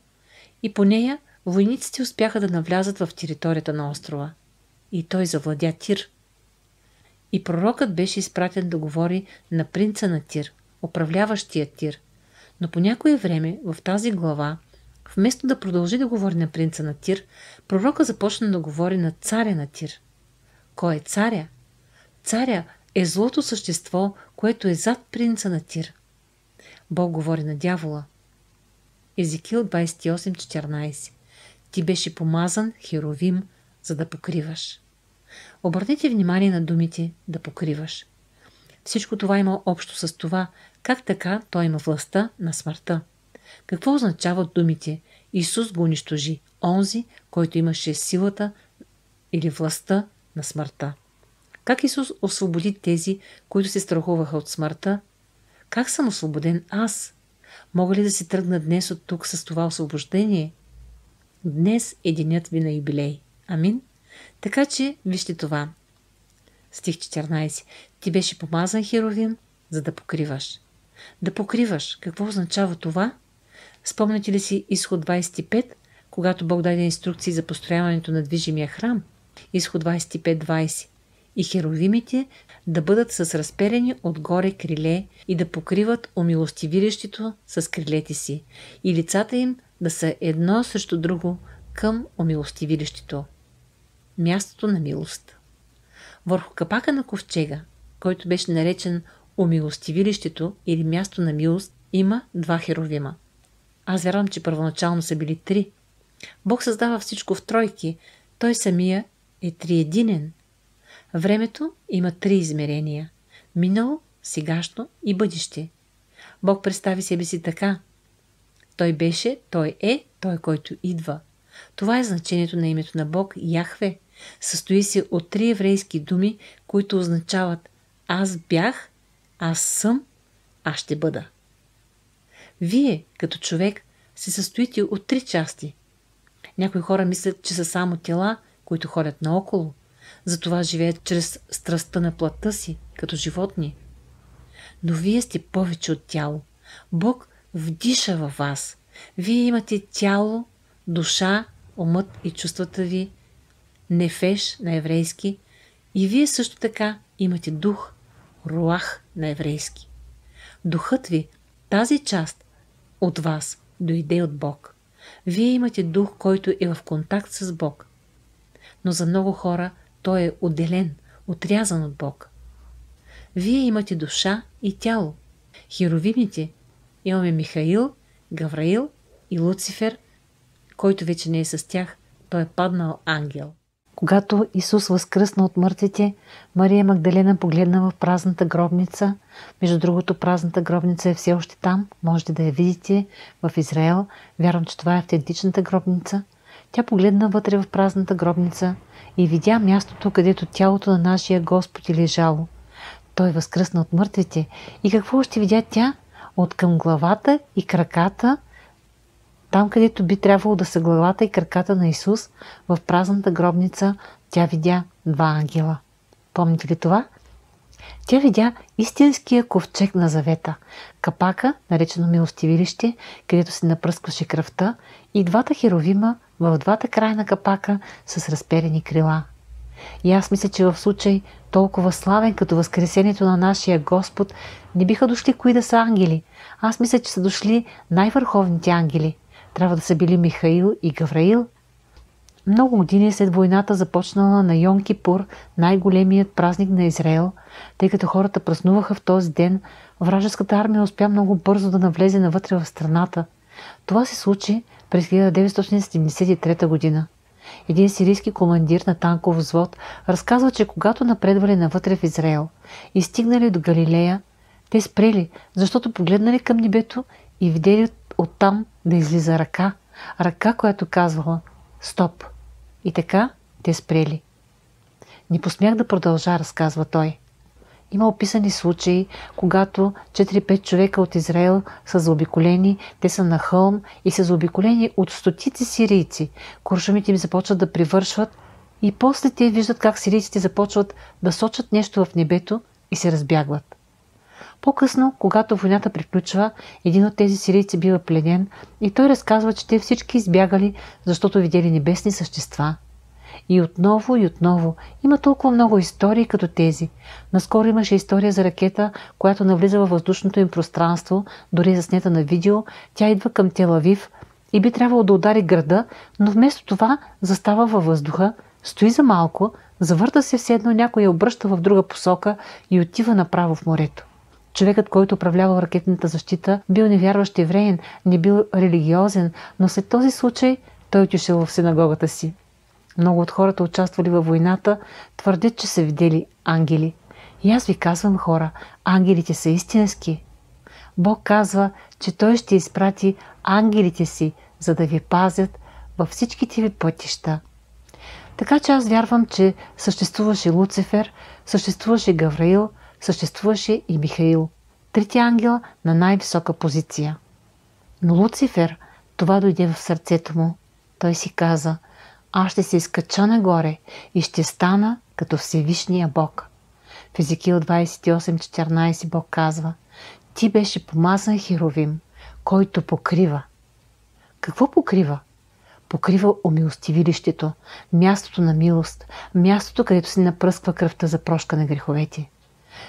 и по нея войниците успяха да навлязат в територията на острова. И той завладя Тир. И пророкът беше изпратен да говори на принца на Тир, управляващия Тир. Но по някое време в тази глава, вместо да продължи да говори на принца на Тир, пророка започна да говори на царя на Тир. Кой е царя? Царя е злото същество, което е зад принца на Тир. Бог говори на дявола. Езекил 28:14. Ти беше помазан херовим, за да покриваш. Обърнете внимание на думите да покриваш. Всичко това има общо с това, как така той има властта на смъртта. Какво означават думите Исус го унищожи, онзи, който имаше силата или властта на смъртта? Как Исус освободи тези, които се страхуваха от смъртта? Как съм освободен аз? Мога ли да си тръгна днес от тук с това освобождение? Днес е денят ви на юбилей. Амин? Така че вижте това. Стих 14. Ти беше помазан херовим, за да покриваш. Да покриваш. Какво означава това? Спомняте ли си Изход 25, когато Бог даде инструкции за построяването на движимия храм? Изход 25:20. И херовимите да бъдат с разперени отгоре криле и да покриват умилостивилището с крилете си, и лицата им да са едно срещу друго към умилостивилището. Мястото на милост. Върху капака на ковчега, който беше наречен умилостивилището или място на милост, има два херовима. Аз вярвам, че първоначално са били 3. Бог създава всичко в тройки. Той самия е триединен. Времето има 3 измерения – минало, сегашно и бъдеще. Бог представи себе си така. Той беше, той е, той, който идва. Това е значението на името на Бог Яхве. Състои се от 3 еврейски думи, които означават аз бях, аз съм, аз ще бъда. Вие, като човек, се състоите от 3 части. Някои хора мислят, че са само тела, които ходят наоколо. Затова живеят чрез страстта на плътта си, като животни. Но вие сте повече от тяло. Бог вдиша във вас. Вие имате тяло, душа, умът и чувствата ви, нефеш на еврейски, и вие също така имате дух, руах на еврейски. Духът ви, тази част от вас, дойде от Бог. Вие имате дух, който е в контакт с Бог. Но за много хора той е отделен, отрязан от Бог. Вие имате душа и тяло. Херовимите имаме Михаил, Гавраил и Луцифер, който вече не е с тях, той е паднал ангел. Когато Исус възкръсна от мъртвите, Мария Магдалена погледна в празната гробница. Между другото, празната гробница е все още там. Можете да я видите в Израел. Вярвам, че това е автентичната гробница. Тя погледна вътре в празната гробница и видя мястото, където тялото на нашия Господ е лежало. Той възкръсна от мъртвите. И какво ще видя тя? От към главата и краката, там където би трябвало да са главата и краката на Исус, в празната гробница, тя видя 2 ангела. Помните ли това? Тя видя истинския ковчег на завета, капака, наречено милостивилище, където се напръскваше кръвта, и 2 херовима в 2 края на капака с разперени крила. И аз мисля, че в случай толкова славен като възкресението на нашия Господ, не биха дошли кои да са ангели. Аз мисля, че са дошли най-върховните ангели. Трябва да са били Михаил и Гавраил. Много години след войната започнала на Йом Кипур, най-големият празник на Израел, тъй като хората празнуваха в този ден, вражеската армия успя много бързо да навлезе навътре в страната. Това се случи през 1973 година. Един сирийски командир на танков взвод разказва, че когато напредвали навътре в Израел и стигнали до Галилея, те спрели, защото погледнали към небето и видели оттам да излиза ръка, която казвала «Стоп!» И така те спрели. Не посмях да продължа, разказва той. Има описани случаи, когато 4-5 човека от Израел са заобиколени, те са на хълм и са заобиколени от стотици сирийци. Куршумите им започват да привършват и после те виждат как сирийците започват да сочат нещо в небето и се разбягват. По-късно, когато войната приключва, един от тези сирийци бива пленен и той разказва, че те всички избягали, защото видели небесни същества. И отново има толкова много истории като тези. Наскоро имаше история за ракета, която навлиза във въздушното им пространство, дори е заснета на видео. Тя идва към Тел Авив и би трябвало да удари града, но вместо това застава във въздуха, стои за малко, завърта се все едно, някой я обръща в друга посока и отива направо в морето. Човекът, който управлявал ракетната защита, бил невярващ евреин, не бил религиозен, но след този случай той отишъл в синагогата си. Много от хората, участвали във войната, твърдят, че са видели ангели. И аз ви казвам, хора, ангелите са истински. Бог казва, че Той ще изпрати ангелите си, за да ви пазят във всичките ви пътища. Така че аз вярвам, че съществуваше Луцифер, съществуваше Гавраил, съществуваше и Михаил. Трите ангела на най-висока позиция. Но Луцифер, това дойде в сърцето му. Той си каза: аз ще се изкача нагоре и ще стана като Всевишния Бог. В Езекил 28:14 Бог казва: ти беше помазан херовим, който покрива. Какво покрива? Покрива умилостивилището, мястото на милост, мястото, където се напръсква кръвта за прошка на греховете.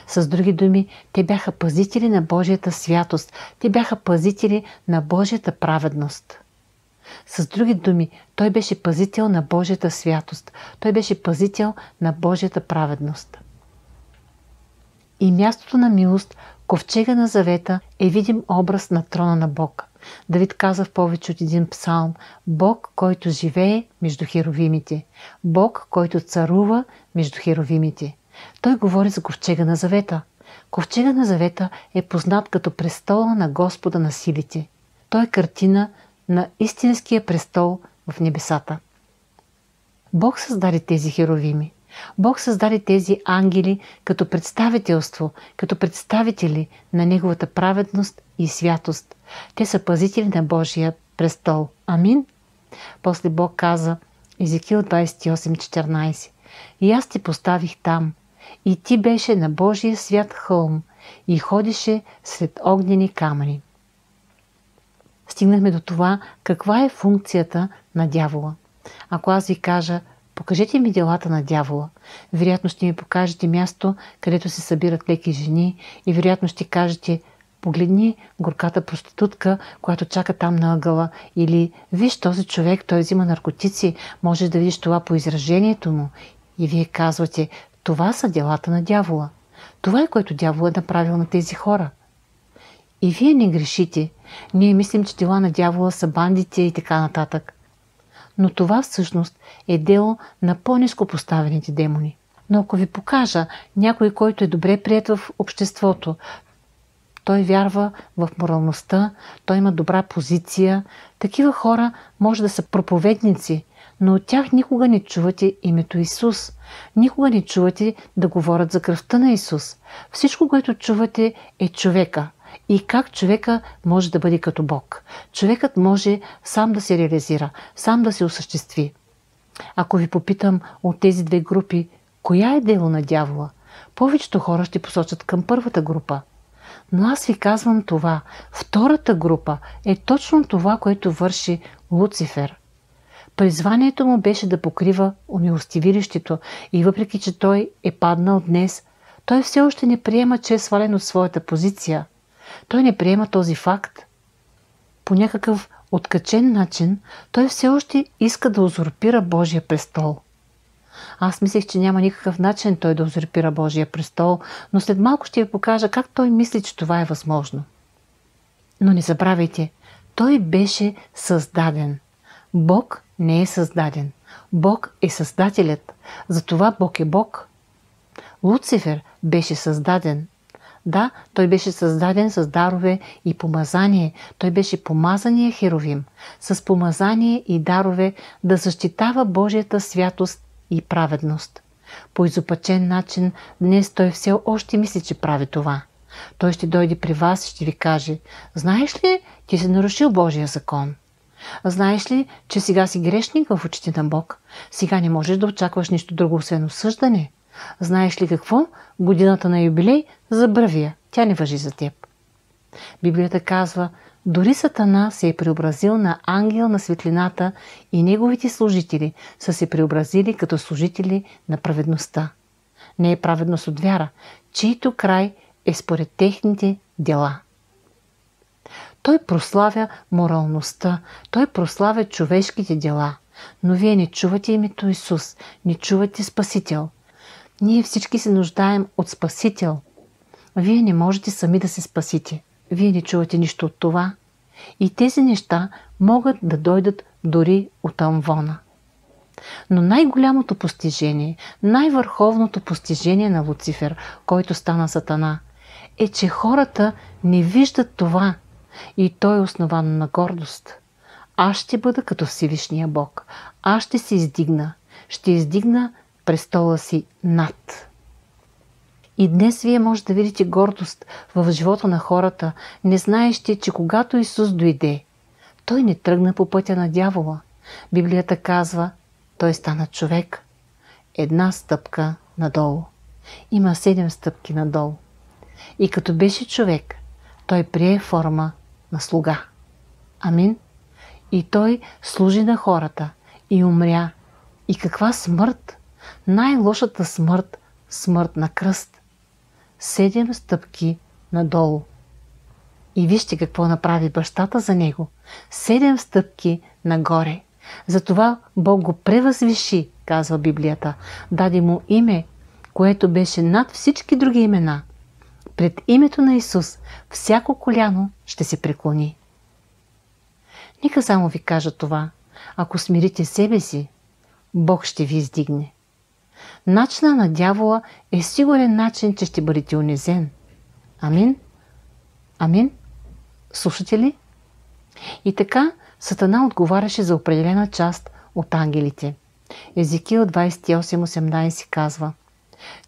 С други думи, те бяха пазители на Божията святост, те бяха пазители на Божията праведност. С други думи, той беше пазител на Божията святост, той беше пазител на Божията праведност. И мястото на милост, ковчега на завета, е видим образ на трона на Бог. Давид каза в повече от един псалм: Бог, който живее между херовимите, Бог, който царува между херовимите. Той говори за ковчега на завета. Ковчега на завета е познат като престола на Господа на силите. Той е картина на истинския престол в небесата. Бог създаде тези херовими. Бог създаде тези ангели като представителство, като представители на Неговата праведност и святост. Те са пазители на Божия престол. Амин. После Бог каза, Езекил 28:14: и аз те поставих там, и ти беше на Божия свят хълм и ходеше сред огнени камъни. Стигнахме до това, каква е функцията на дявола. Ако аз ви кажа: покажете ми делата на дявола, вероятно ще ми покажете място, където се събират леки жени, и вероятно ще кажете: погледни горката проститутка, която чака там на ъгъла, или виж този човек, той взима наркотици, можеш да видиш това по изражението му. И вие казвате: това са делата на дявола. Това е, което дявол е направил на тези хора. И вие не грешите. Ние мислим, че дела на дявола са бандите и така нататък. Но това всъщност е дело на по-ниско поставените демони. Но ако ви покажа някой, който е добре приет в обществото, той вярва в моралността, той има добра позиция, такива хора може да са проповедници, но от тях никога не чувате името Исус. Никога не чувате да говорят за кръвта на Исус. Всичко, което чувате, е човека. И как човека може да бъде като Бог. Човекът може сам да се реализира, сам да се осъществи. Ако ви попитам от тези две групи, коя е дело на дявола, повечето хора ще посочат към първата група. Но аз ви казвам това. Втората група е точно това, което върши Луцифер. Призванието му беше да покрива умилостивилището и въпреки, че той е паднал днес, той все още не приема, че е свален от своята позиция. Той не приема този факт. По някакъв откачен начин той все още иска да узурпира Божия престол. Аз мислех, че няма никакъв начин той да узурпира Божия престол, но след малко ще ви покажа как той мисли, че това е възможно. Но не забравяйте, той беше създаден. Бог не е създаден. Бог е създателят. Затова Бог е Бог. Луцифер беше създаден. Да, той беше създаден с дарове и помазание. Той беше помазания херовим, с помазание и дарове да защитава Божията святост и праведност. По изопачен начин днес той все още мисли, че прави това. Той ще дойде при вас и ще ви каже: знаеш ли, ти си нарушил Божия закон? Знаеш ли, че сега си грешник в очите на Бог? Сега не можеш да очакваш нищо друго, освен осъждане. Знаеш ли какво? Годината на юбилей забравя. тя не важи за теб. Библията казва, дори Сатана се е преобразил на ангел на светлината и неговите служители са се преобразили като служители на праведността. Не е праведност от вяра, чието край е според техните дела. Той прославя моралността, той прославя човешките дела, но вие не чувате името Исус, не чувате Спасител. Ние всички се нуждаем от Спасител. Вие не можете сами да се спасите. Вие не чувате нищо от това. И тези неща могат да дойдат дори от амвона. Но най-голямото постижение, най-върховното постижение на Луцифер, който стана Сатана, е, че хората не виждат това и той е основан на гордост. Аз ще бъда като Всевишния Бог. Аз ще се издигна. Ще издигна престола си над. И днес вие може да видите гордост в живота на хората, не знаещи, че когато Исус дойде, той не тръгна по пътя на дявола. Библията казва, той стана човек. Една стъпка надолу. Има 7 стъпки надолу. И като беше човек, той прие форма на слуга. Амин. И той служи на хората и умря. И каква смърт? Най-лошата смърт, смърт на кръст. 7 стъпки надолу. И вижте какво направи бащата за него. 7 стъпки нагоре. Затова Бог го превъзвиши, казва Библията. Даде му име, което беше над всички други имена. Пред името на Исус всяко коляно ще се преклони. Нека само ви кажа това. Ако смирите себе си, Бог ще ви издигне. Начинът на дявола е сигурен начин, че ще бъдете унизен. Амин? Амин? Слушате ли? И така Сатана отговаряше за определена част от ангелите. Езекил 28:18 казва: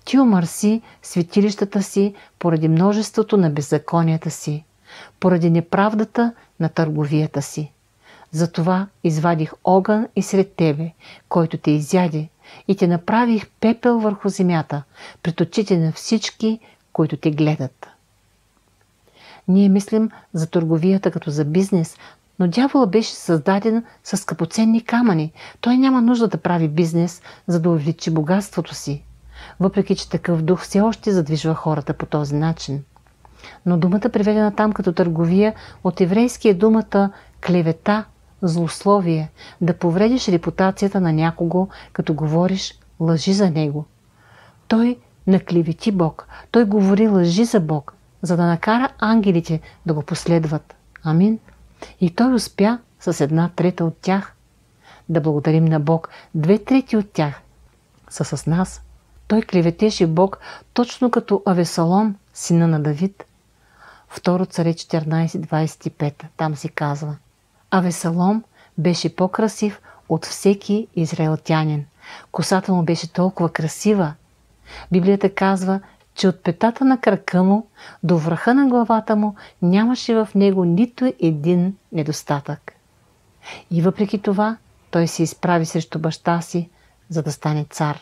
Ти омърси светилищата си поради множеството на беззаконията си, поради неправдата на търговията си. Затова извадих огън и сред тебе, който те изяде, и те направих пепел върху земята, пред очите на всички, които те гледат. Ние мислим за търговията като за бизнес, но дявола беше създаден с скъпоценни камъни. Той няма нужда да прави бизнес, за да увеличи богатството си. Въпреки че такъв дух все още задвижва хората по този начин. Но думата, преведена там като търговия, от еврейски е думата клевета, злословие, да повредиш репутацията на някого, като говориш лъжи за него. Той наклевети Бог, той говори лъжи за Бог, за да накара ангелите да го последват. Амин. И той успя с 1/3 от тях. Да благодарим на Бог, 2/3 от тях са с нас. Той клеветеше Бог точно като Авесалом, сина на Давид. 2 Царе 14:25, там се казва: Авесалом беше по-красив от всеки израелтянин. Косата му беше толкова красива. Библията казва, че от петата на крака му до върха на главата му нямаше в него нито един недостатък. И въпреки това той се изправи срещу баща си, за да стане цар.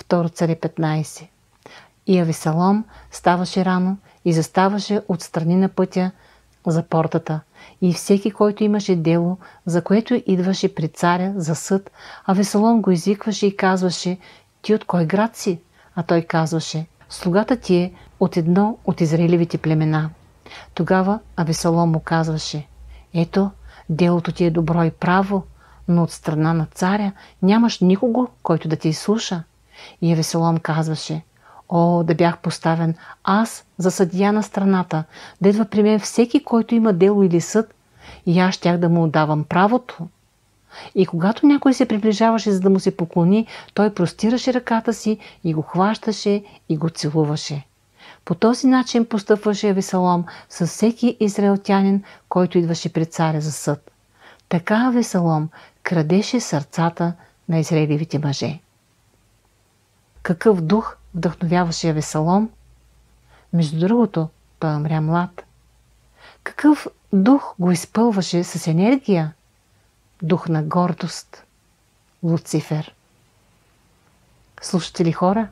2 Царе 15. И Авесалом ставаше рано и заставаше отстрани на пътя за портата. И всеки, който имаше дело, за което идваше при царя за съд, Авесалом го извикваше и казваше: Ти от кой град си? А той казваше: Слугата ти е от едно от израилевите племена. Тогава Авесалом му казваше: Ето, делото ти е добро и право, но от страна на царя нямаш никого, който да те изслуша. И Авесалом казваше: О, да бях поставен аз за съдия на страната, да идва при мен всеки, който има дело или съд, и аз щях да му отдавам правото. И когато някой се приближаваше, за да му се поклони, той простираше ръката си и го хващаше и го целуваше. По този начин постъпваше Авесалом с всеки израелтянин, който идваше при царя за съд. Така Авесалом крадеше сърцата на израилевите мъже. Какъв дух вдъхновяваше Авесалом? Между другото, той умря млад. Какъв дух го изпълваше с енергия? Дух на гордост. Луцифер. Слушате ли, хора?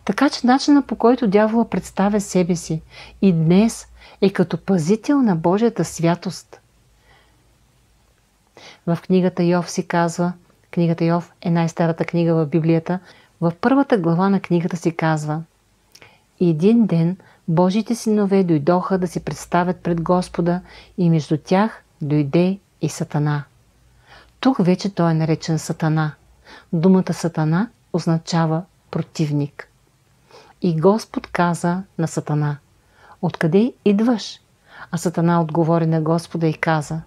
Така че начинът, по който дявола представя себе си и днес е като пазител на Божията святост. В книгата Йов си казва, книгата Йов е най-старата книга в Библията, в първата глава на книгата си казва: един ден Божите синове дойдоха да се представят пред Господа и между тях дойде и Сатана. Тук вече той е наречен Сатана. Думата Сатана означава противник. И Господ каза на Сатана: откъде идваш? А Сатана отговори на Господа и каза: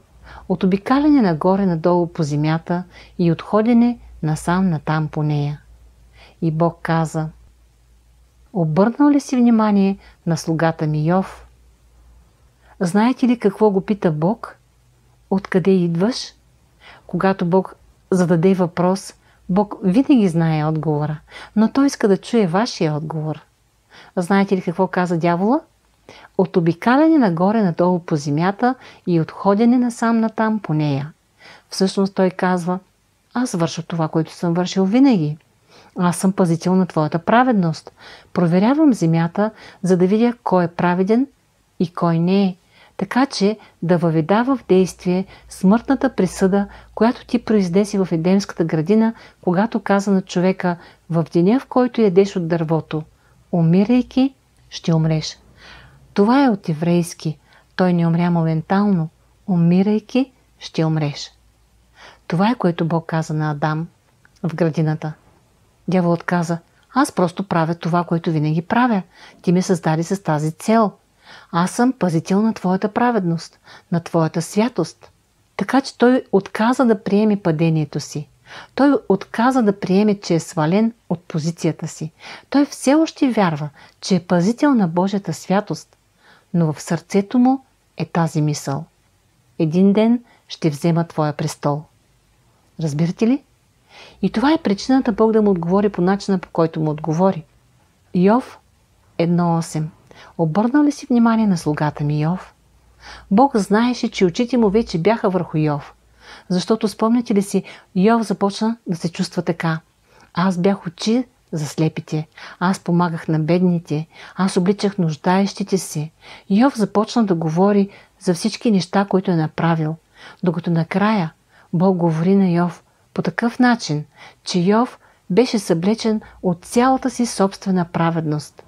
от обикаляне нагоре-надолу по земята и от ходене насам-натам по нея. И Бог каза: обърнал ли си внимание на слугата ми Йов? Знаете ли какво го пита Бог? Откъде идваш? Когато Бог зададе въпрос, Бог винаги знае отговора, но той иска да чуе вашия отговор. Знаете ли какво каза дявола? От обикаляне нагоре-надолу по земята и от ходене насам-натам по нея. Всъщност той казва: аз върша това, което съм вършил винаги. Аз съм пазител на твоята праведност. Проверявам земята, за да видя кой е праведен и кой не е. Така че да въведа в действие смъртната присъда, която ти произнеси в Едемската градина, когато каза на човека: в деня, в който ядеш от дървото, умирайки, ще умреш. Това е от еврейски. Той не умря моментално. Умирайки, ще умреш. Това е, което Бог каза на Адам в градината. Дяволът каза: аз просто правя това, което винаги правя. Ти ме създаде с тази цел. Аз съм пазител на твоята праведност, на твоята святост. Така че той отказа да приеме падението си. Той отказа да приеме, че е свален от позицията си. Той все още вярва, че е пазител на Божията святост. Но в сърцето му е тази мисъл: един ден ще взема твоя престол. Разбирате ли? И това е причината Бог да му отговори по начина, по който му отговори. Йов 1.8. Обърнал ли си внимание на слугата ми Йов? Бог знаеше, че очите му вече бяха върху Йов. Защото спомняте ли си, Йов започна да се чувства така: аз бях очи за слепите, аз помагах на бедните, аз обличах нуждаещите се. Йов започна да говори за всички неща, които е направил. Докато накрая Бог говори на Йов по такъв начин, че Йов беше съблечен от цялата си собствена праведност.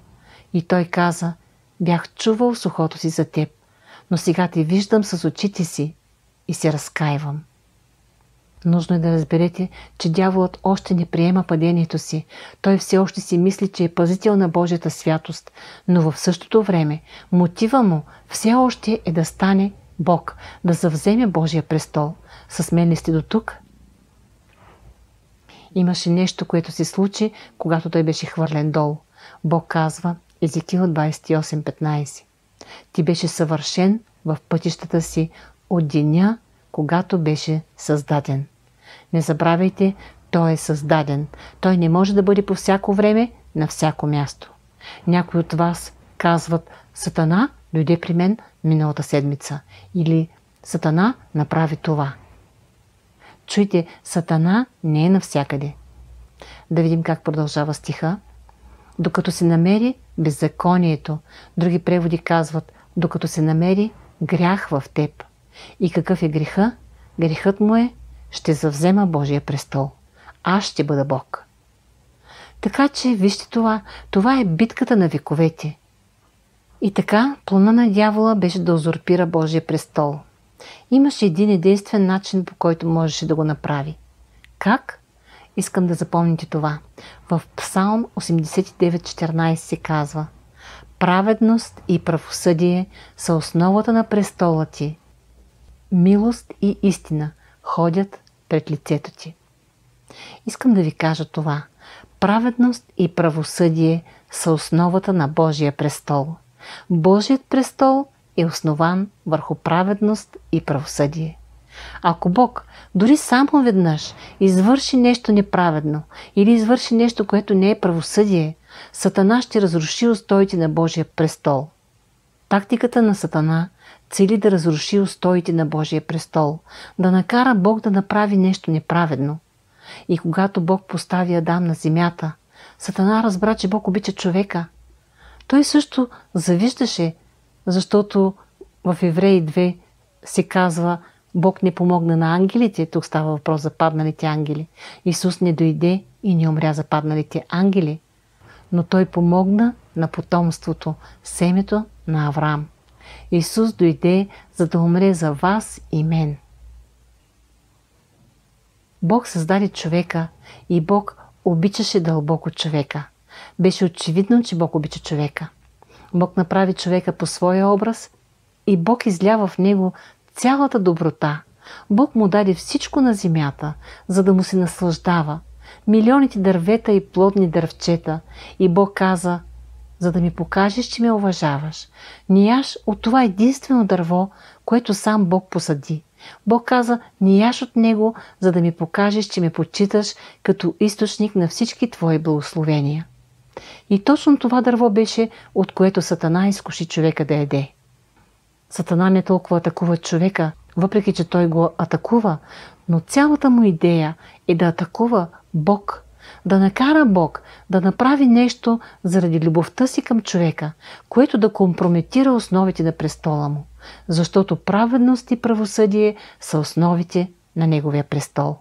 И той каза: бях чувал с ухото си за теб, но сега те виждам с очите си и се разкаивам. Нужно е да разберете, че дяволът още не приема падението си. Той все още си мисли, че е пазител на Божията святост, но в същото време мотива му все още е да стане Бог, да завземе Божия престол. С мен ли сте до тук? Имаше нещо, което се случи, когато той беше хвърлен долу. Бог казва, Езекил 28.15: ти беше съвършен в пътищата си от деня, когато беше създаден. Не забравяйте, той е създаден. Той не може да бъде по всяко време, на всяко място. Някои от вас казват: Сатана дойде при мен миналата седмица. Или Сатана направи това. Чуйте, Сатана не е навсякъде. Да видим как продължава стиха. Докато се намери беззаконието, други преводи казват: докато се намери грях в теб. И какъв е греха? Грехът му е: ще завзема Божия престол. Аз ще бъда Бог. Така че вижте това. Това е битката на вековете. И така плана на дявола беше да узурпира Божия престол. Имаше един единствен начин, по който можеше да го направи. Как? Искам да запомните това. В Псалм 89.14 се казва: праведност и правосъдие са основата на престола ти. Милост и истина ходят пред лицето ти. Искам да ви кажа това. Праведност и правосъдие са основата на Божия престол. Божият престол е основан върху праведност и правосъдие. Ако Бог дори само веднъж извърши нещо неправедно или извърши нещо, което не е правосъдие, Сатана ще разруши устоите на Божия престол. Тактиката на Сатана цели да разруши устоите на Божия престол, да накара Бог да направи нещо неправедно. И когато Бог постави Адам на земята, Сатана разбра, че Бог обича човека. Той също завиждаше, защото в Евреи 2 се казва: Бог не помогна на ангелите. Тук става въпрос за падналите ангели. Исус не дойде и не умря за падналите ангели, но Той помогна на потомството, семето на Авраам. Исус дойде, за да умре за вас и мен. Бог създаде човека и Бог обичаше дълбоко човека. Беше очевидно, че Бог обича човека. Бог направи човека по своя образ и Бог изля в него цялата доброта. Бог му даде всичко на земята, за да му се наслаждава. Милионите дървета и плодни дървчета. И Бог каза: за да ми покажеш, че ме уважаваш, не яж от това единствено дърво, което сам Бог посади. Бог каза: не яж от него, за да ми покажеш, че ме почиташ като източник на всички твои благословения. И точно това дърво беше, от което Сатана изкуши човека да яде. Сатана не толкова атакува човека, въпреки че той го атакува, но цялата му идея е да атакува Бог, да накара Бог да направи нещо заради любовта си към човека, което да компрометира основите на престола му, защото праведност и правосъдие са основите на неговия престол.